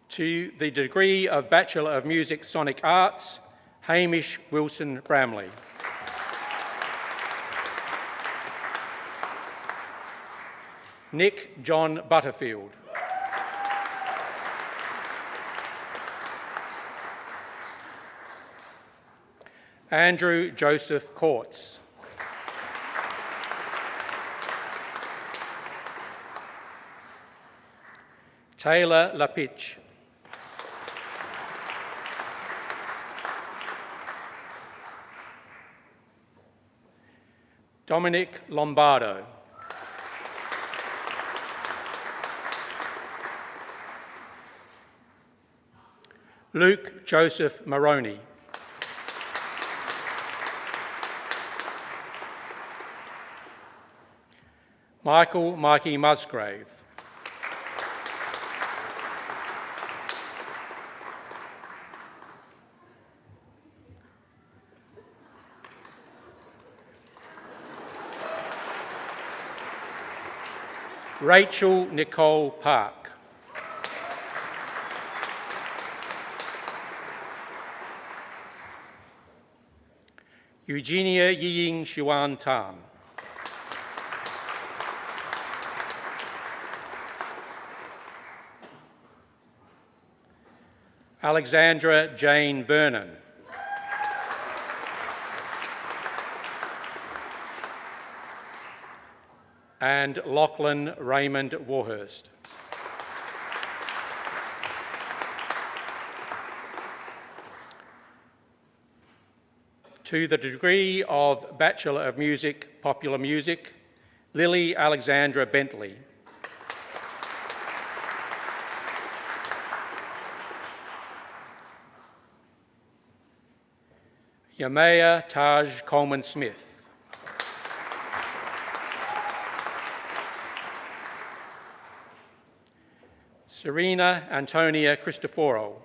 To the degree of Bachelor of Music Sonic Arts, Hamish Wilson Bramley. Nick John Butterfield. Andrew Joseph Courts. Taylor Lapitch. Dominic Lombardo. Luke Joseph Maroney. Michael Mikey Musgrave. Rachel Nicole Park. Eugenia Yiying Xuan Tan. Alexandra Jane Vernon. And Lachlan Raymond Warhurst. To the degree of Bachelor of Music, Popular Music, Lily Alexandra Bentley. Yamaya Taj Coleman-Smith. Serena Antonia Cristoforo.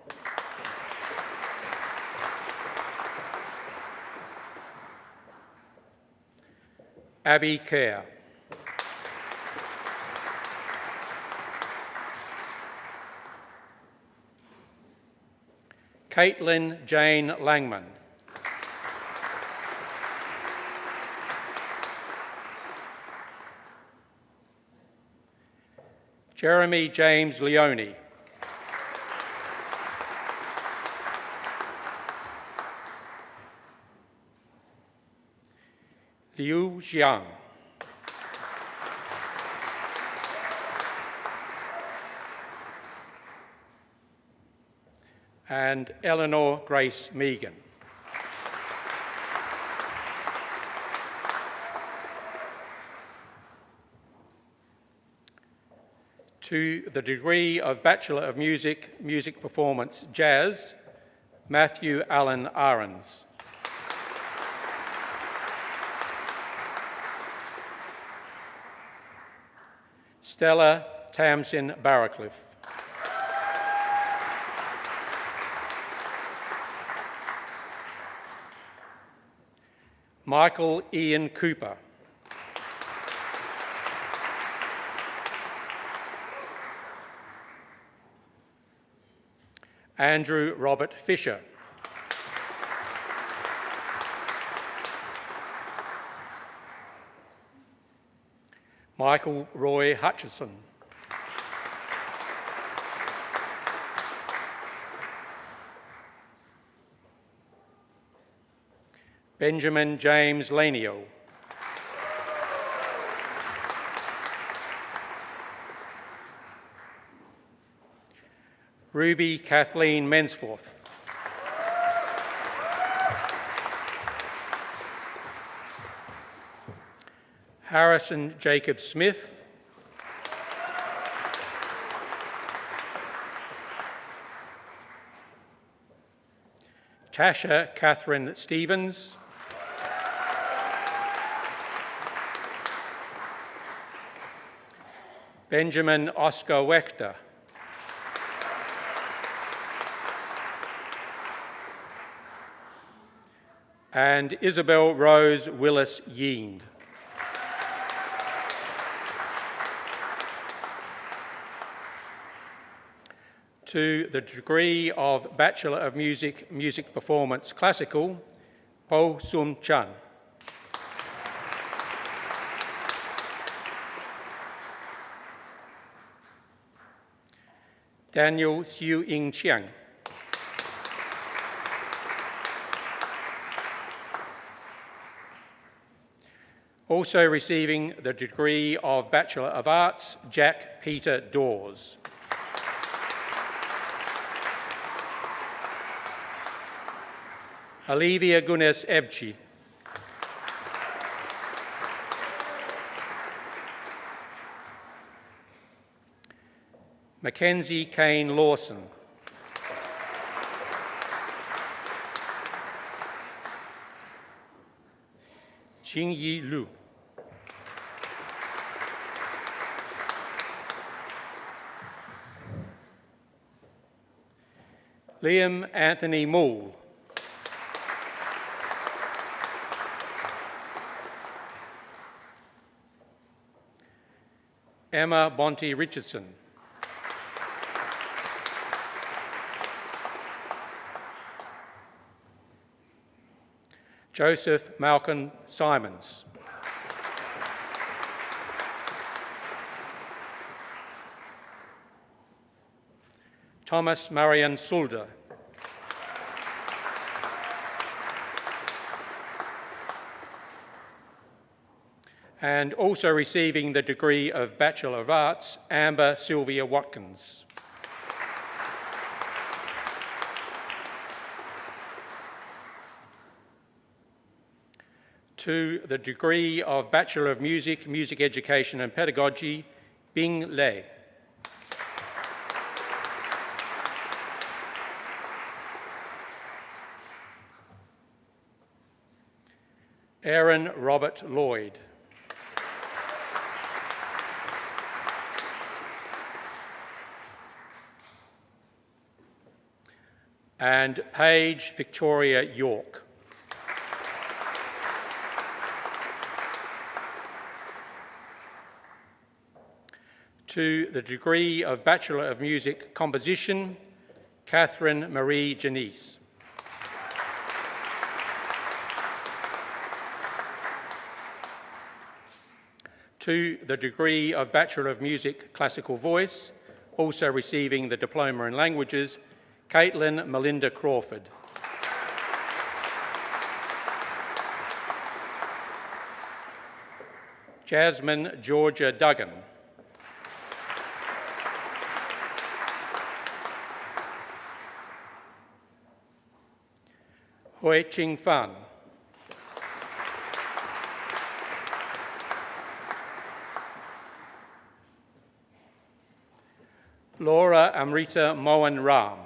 Abby Kerr. Caitlin Jane Langman. Jeremy James Leone. Liu Jiang. And Eleanor Grace Megan. To the degree of Bachelor of Music, Music Performance, Jazz, Matthew Allen Ahrens. Stella Tamsin Barracliff. Michael Ian Cooper. Andrew Robert Fisher. Michael Roy Hutchison. Benjamin James Lanio. Ruby Kathleen Mensforth. Harrison Jacob Smith. Tasha Catherine Stevens. Benjamin Oscar Wechter. And Isabel Rose Willis Yeend. To the degree of Bachelor of Music, Music Performance, Classical, Po Sum Chan. Daniel Xiu Ying Chiang. Also receiving the degree of Bachelor of Arts, Jack Peter Dawes. Olivia Gunes Evci. Mackenzie Kane Lawson. Jingyi Lu. Liam Anthony Moole. Emma Bonte Richardson. Joseph Malcolm Simons. Thomas Marian Sulder. And also receiving the degree of Bachelor of Arts, Amber Sylvia Watkins. To the degree of Bachelor of Music, Music Education and Pedagogy, Bing Lei. Aaron Robert Lloyd. And Paige Victoria York. To the degree of Bachelor of Music Composition, Catherine Marie Janice. To the degree of Bachelor of Music Classical Voice, also receiving the Diploma in Languages, Caitlin Melinda Crawford. Jasmine Georgia Duggan. Hui Ching Fan. Laura Amrita Mohan Ram.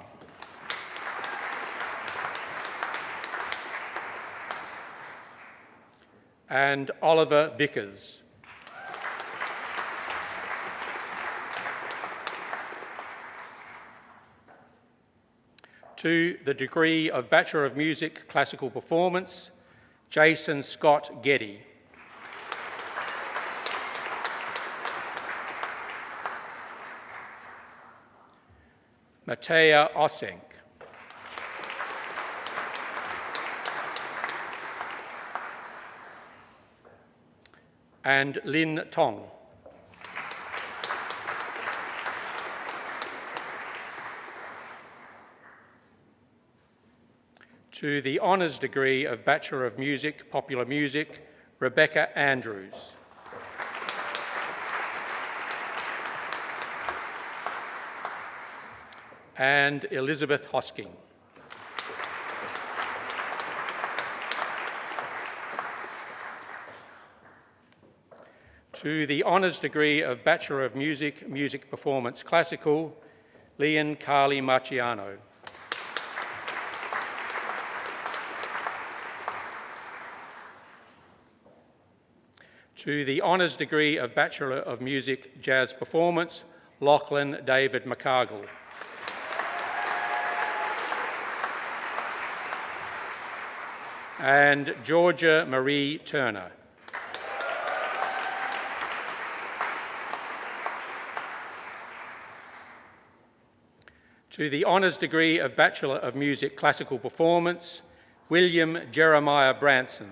And Oliver Vickers. To the degree of Bachelor of Music Classical Performance, Jason Scott Getty. Matea Osenk. And Lin Tong. To the honours degree of Bachelor of Music, Popular Music, Rebecca Andrews. And Elizabeth Hosking. To the honours degree of Bachelor of Music, Music Performance Classical, Leon Carly Marciano. To the honours degree of Bachelor of Music, Jazz Performance, Lachlan David McCargill. And Georgia Marie Turner. To the honours degree of Bachelor of Music Classical Performance, William Jeremiah Branson.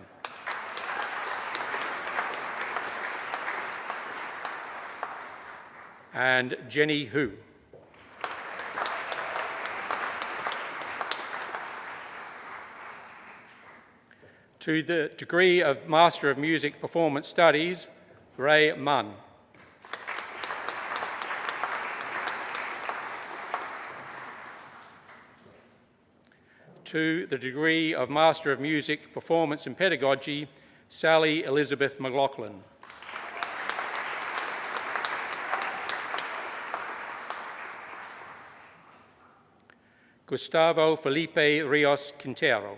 And Jenny Hu. To the degree of Master of Music Performance Studies, Ray Munn. To the degree of Master of Music Performance and Pedagogy, Sally Elizabeth McLaughlin. Gustavo Felipe Rios Quintero.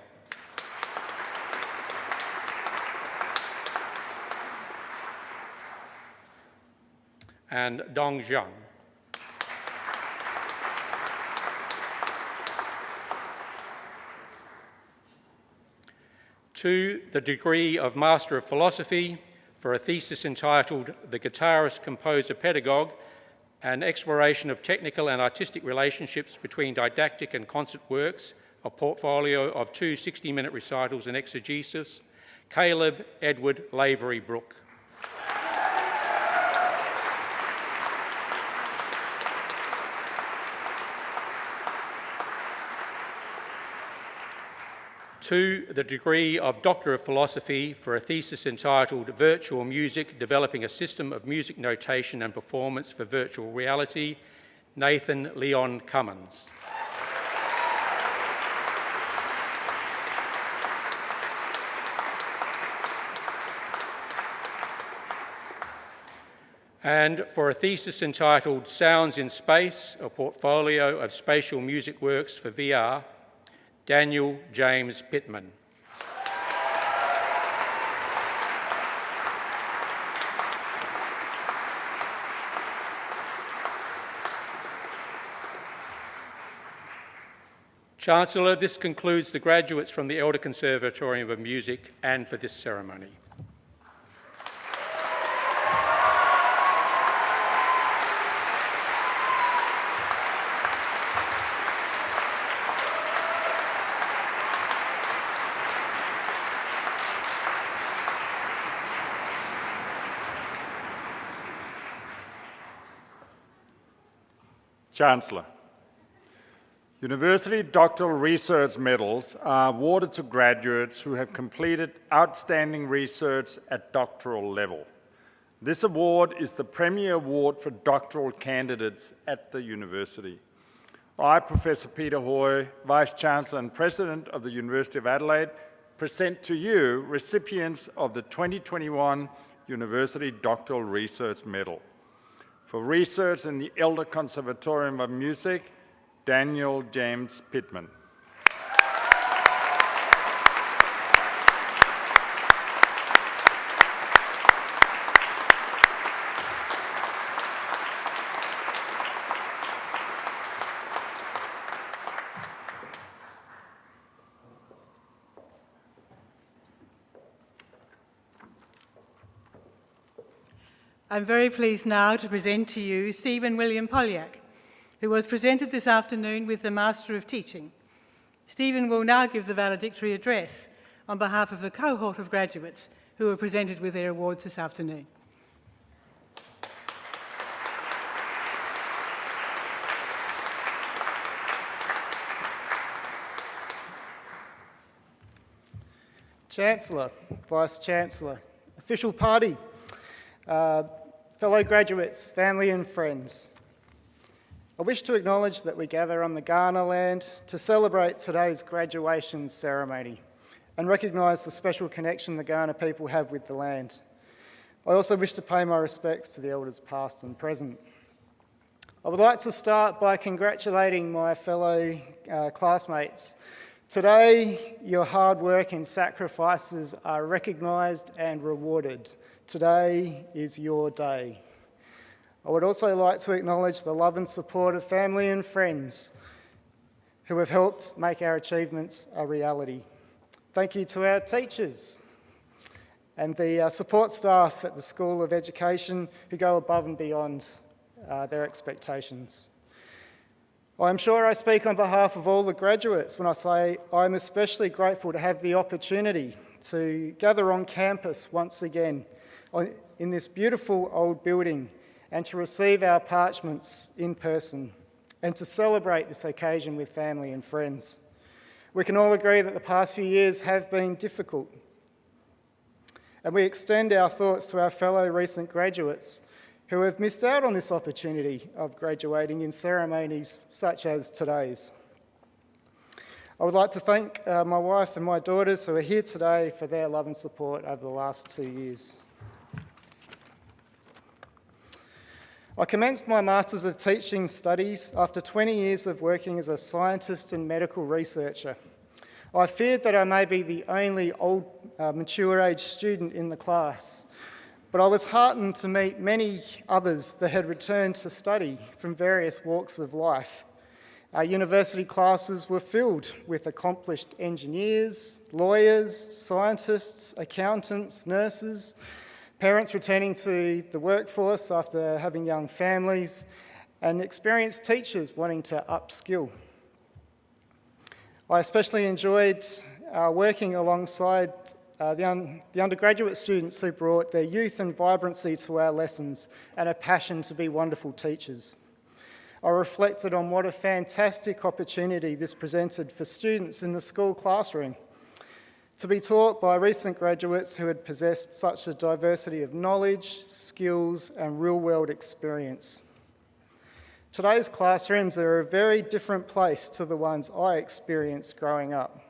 And Dong Zhang. To the degree of Master of Philosophy for a thesis entitled The Guitarist, Composer, Pedagogue, an exploration of technical and artistic relationships between didactic and concert works, a portfolio of 2 60-minute recitals in exegesis, Caleb Edward Lavery Brooke. To the degree of Doctor of Philosophy for a thesis entitled Virtual Music, Developing a System of Music Notation and Performance for Virtual Reality, Nathan Leon Cummins. And for a thesis entitled Sounds in Space, a portfolio of spatial music works for VR, Daniel James Pittman. Chancellor, this concludes the graduates from the Elder Conservatorium of Music and for this ceremony. Chancellor, University Doctoral Research Medals are awarded to graduates who have completed outstanding research at doctoral level. This award is the premier award for doctoral candidates at the university. I, Professor Peter Hoy, Vice-Chancellor and President of the University of Adelaide, present to you recipients of the 2021 University Doctoral Research Medal. For research in the Elder Conservatorium of Music, Daniel James Pittman. I'm very pleased now to present to you Stephen William Polyak, who was presented this afternoon with the Master of Teaching. Stephen will now give the valedictory address on behalf of the cohort of graduates who were presented with their awards this afternoon. Chancellor, Vice-Chancellor, official party, fellow graduates, family and friends. I wish to acknowledge that we gather on the Kaurna land to celebrate today's graduation ceremony and recognise the special connection the Kaurna people have with the land. I also wish to pay my respects to the elders past and present. I would like to start by congratulating my fellow classmates. Today, your hard work and sacrifices are recognised and rewarded. Today is your day. I would also like to acknowledge the love and support of family and friends who have helped make our achievements a reality. Thank you to our teachers and the support staff at the School of Education who go above and beyond their expectations. I'm sure I speak on behalf of all the graduates when I say I'm especially grateful to have the opportunity to gather on campus once again in this beautiful old building and to receive our parchments in person and to celebrate this occasion with family and friends. We can all agree that the past few years have been difficult, and we extend our thoughts to our fellow recent graduates who have missed out on this opportunity of graduating in ceremonies such as today's. I would like to thank my wife and my daughters who are here today for their love and support over the last 2 years. I commenced my Masters of Teaching studies after 20 years of working as a scientist and medical researcher. I feared that I may be the only mature age student in the class, but I was heartened to meet many others that had returned to study from various walks of life. Our university classes were filled with accomplished engineers, lawyers, scientists, accountants, nurses, parents returning to the workforce after having young families, and experienced teachers wanting to upskill. I especially enjoyed working alongside the undergraduate students who brought their youth and vibrancy to our lessons and a passion to be wonderful teachers. I reflected on what a fantastic opportunity this presented for students in the school classroom to be taught by recent graduates who had possessed such a diversity of knowledge, skills, and real-world experience. Today's classrooms are a very different place to the ones I experienced growing up.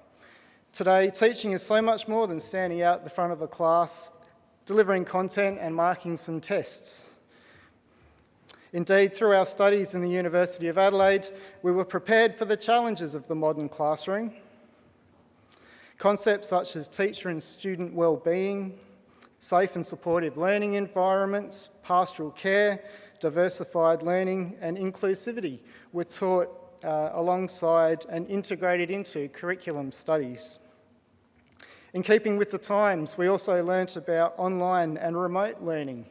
Today, teaching is so much more than standing out the front of a class, delivering content and marking some tests. Indeed, through our studies in the University of Adelaide, we were prepared for the challenges of the modern classroom. Concepts such as teacher and student well-being, safe and supportive learning environments, pastoral care, diversified learning and inclusivity were taught alongside and integrated into curriculum studies. In keeping with the times, we also learnt about online and remote learning.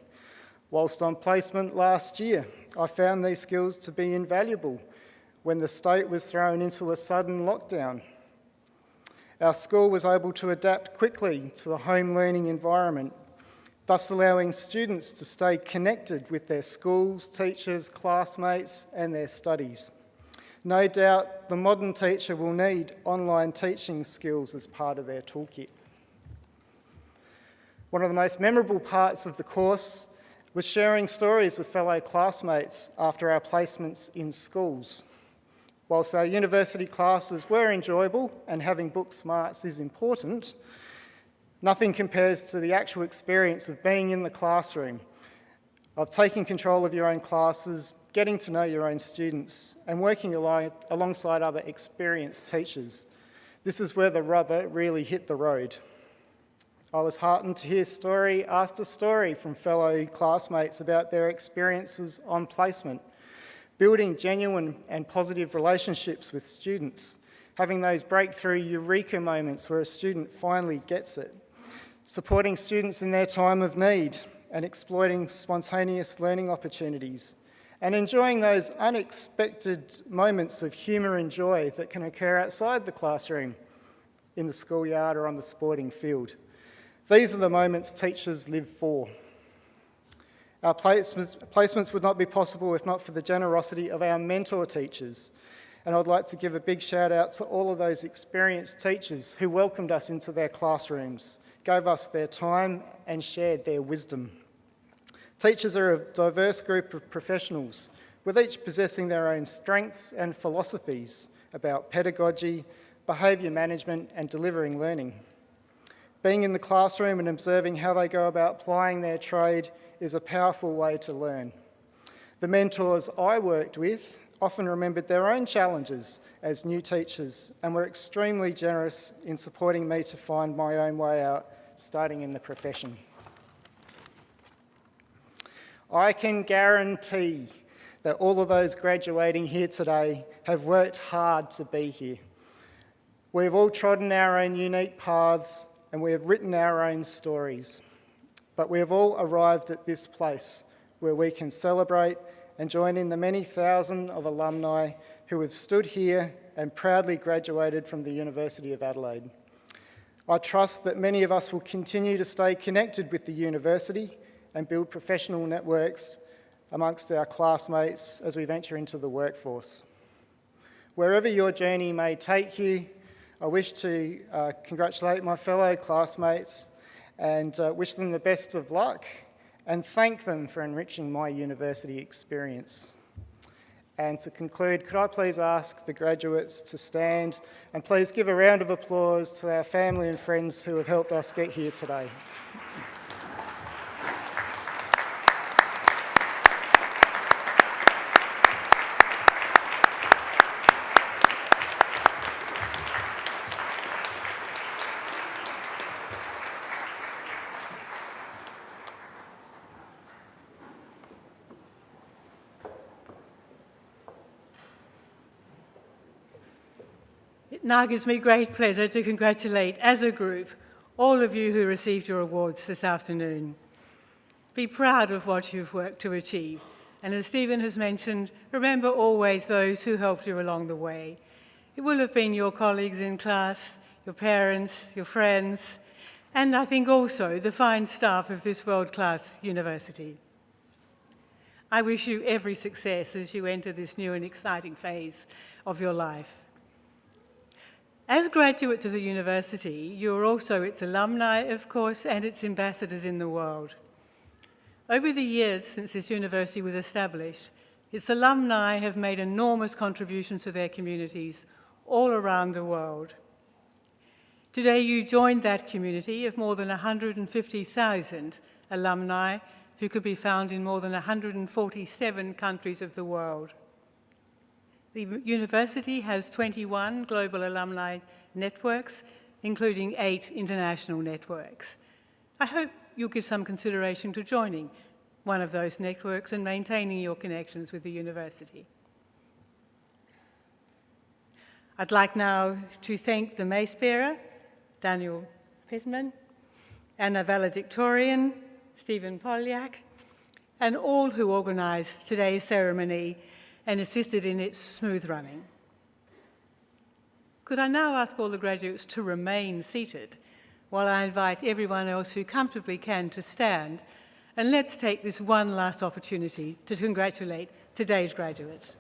Whilst on placement last year, I found these skills to be invaluable when the state was thrown into a sudden lockdown. Our school was able to adapt quickly to a home learning environment, thus allowing students to stay connected with their schools, teachers, classmates, and their studies. No doubt the modern teacher will need online teaching skills as part of their toolkit. One of the most memorable parts of the course was sharing stories with fellow classmates after our placements in schools. Whilst our university classes were enjoyable and having book smarts is important, nothing compares to the actual experience of being in the classroom, of taking control of your own classes, getting to know your own students, and working alongside other experienced teachers. This is where the rubber really hit the road. I was heartened to hear story after story from fellow classmates about their experiences on placement, building genuine and positive relationships with students, having those breakthrough eureka moments where a student finally gets it, supporting students in their time of need and exploiting spontaneous learning opportunities, and enjoying those unexpected moments of humour and joy that can occur outside the classroom, in the schoolyard or on the sporting field. These are the moments teachers live for. Our placements would not be possible if not for the generosity of our mentor teachers. And I'd like to give a big shout out to all of those experienced teachers who welcomed us into their classrooms, gave us their time and shared their wisdom. Teachers are a diverse group of professionals, with each possessing their own strengths and philosophies about pedagogy, behaviour management and delivering learning. Being in the classroom and observing how they go about applying their trade is a powerful way to learn. The mentors I worked with often remembered their own challenges as new teachers and were extremely generous in supporting me to find my own way out, starting in the profession. I can guarantee that all of those graduating here today have worked hard to be here. We've all trodden our own unique paths and we have written our own stories. But we have all arrived at this place where we can celebrate and join in the many thousand of alumni who have stood here and proudly graduated from the University of Adelaide. I trust that many of us will continue to stay connected with the university and build professional networks amongst our classmates as we venture into the workforce. Wherever your journey may take you, I wish to congratulate my fellow classmates and wish them the best of luck and thank them for enriching my university experience. And to conclude, could I please ask the graduates to stand and please give a round of applause to our family and friends who have helped us get here today. It now gives me great pleasure to congratulate, as a group, all of you who received your awards this afternoon. Be proud of what you've worked to achieve. And as Stephen has mentioned, remember always those who helped you along the way. It will have been your colleagues in class, your parents, your friends, and I think also the fine staff of this world-class university. I wish you every success as you enter this new and exciting phase of your life. As graduates of the university, you're also its alumni, of course, and its ambassadors in the world. Over the years since this university was established, its alumni have made enormous contributions to their communities all around the world. Today, you joined that community of more than 150,000 alumni who could be found in more than 147 countries of the world. The university has 21 global alumni networks, including 8 international networks. I hope you'll give some consideration to joining one of those networks and maintaining your connections with the university. I'd like now to thank the mace bearer, Daniel Pittman, and the valedictorian, Stephen Polyak, and all who organised today's ceremony and assisted in its smooth running. Could I now ask all the graduates to remain seated while I invite everyone else who comfortably can to stand, and let's take this one last opportunity to congratulate today's graduates.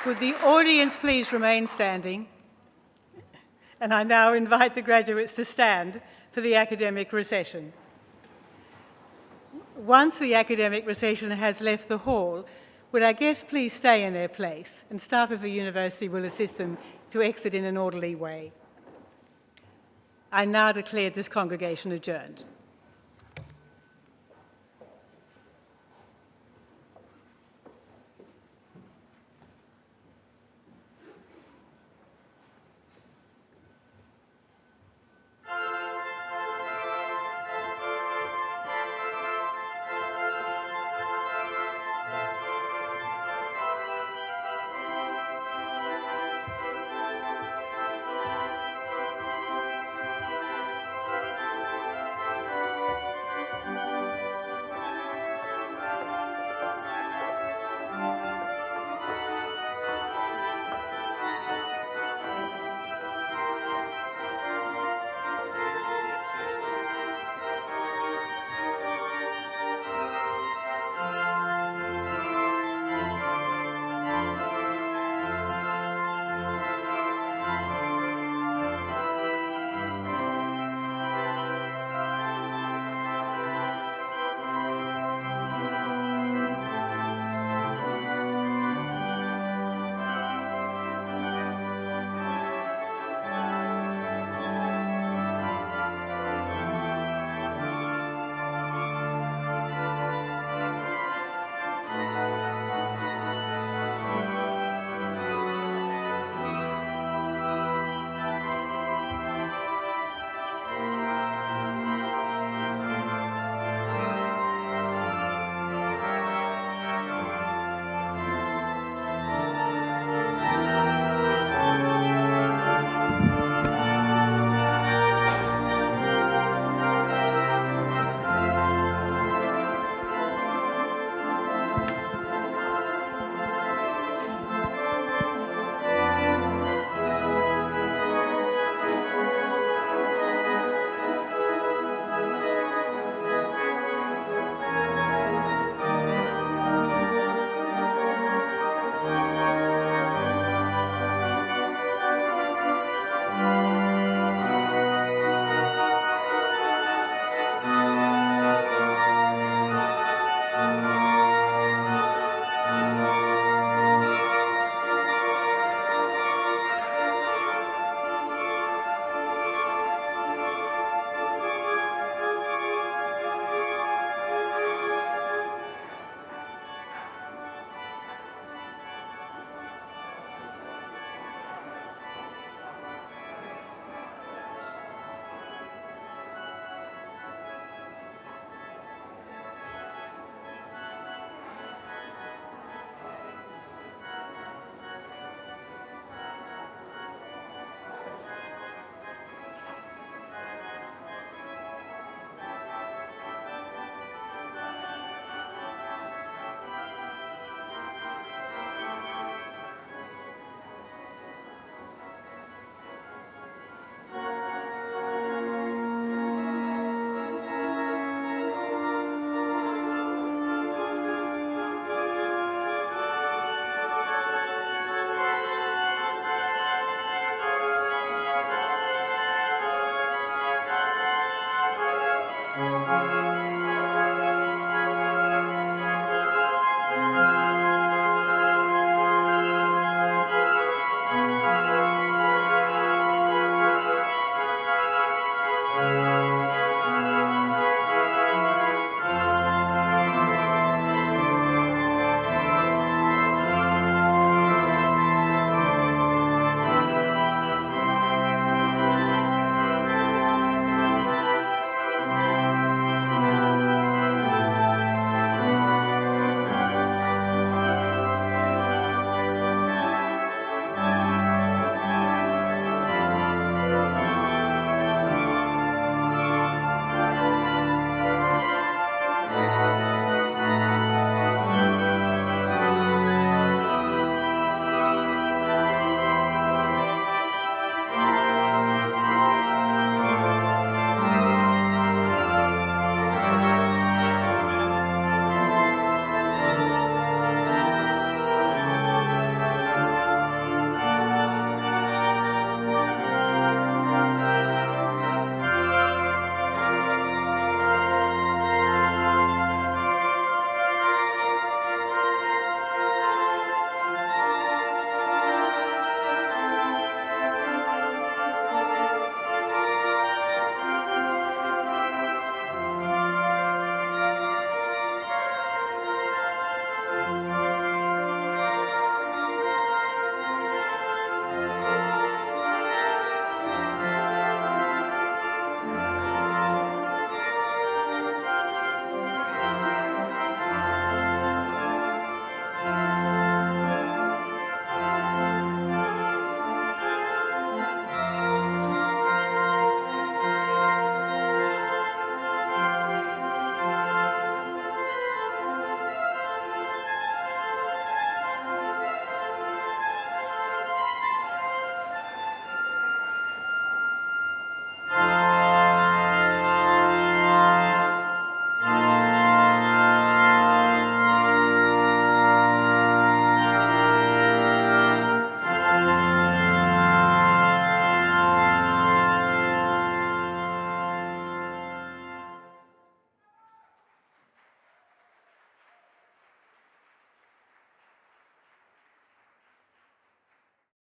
Would the audience please remain standing? And I now invite the graduates to stand for the academic recession. Once the academic recession has left the hall, would our guests please stay in their place, and staff of the university will assist them to exit in an orderly way. I now declare this congregation adjourned.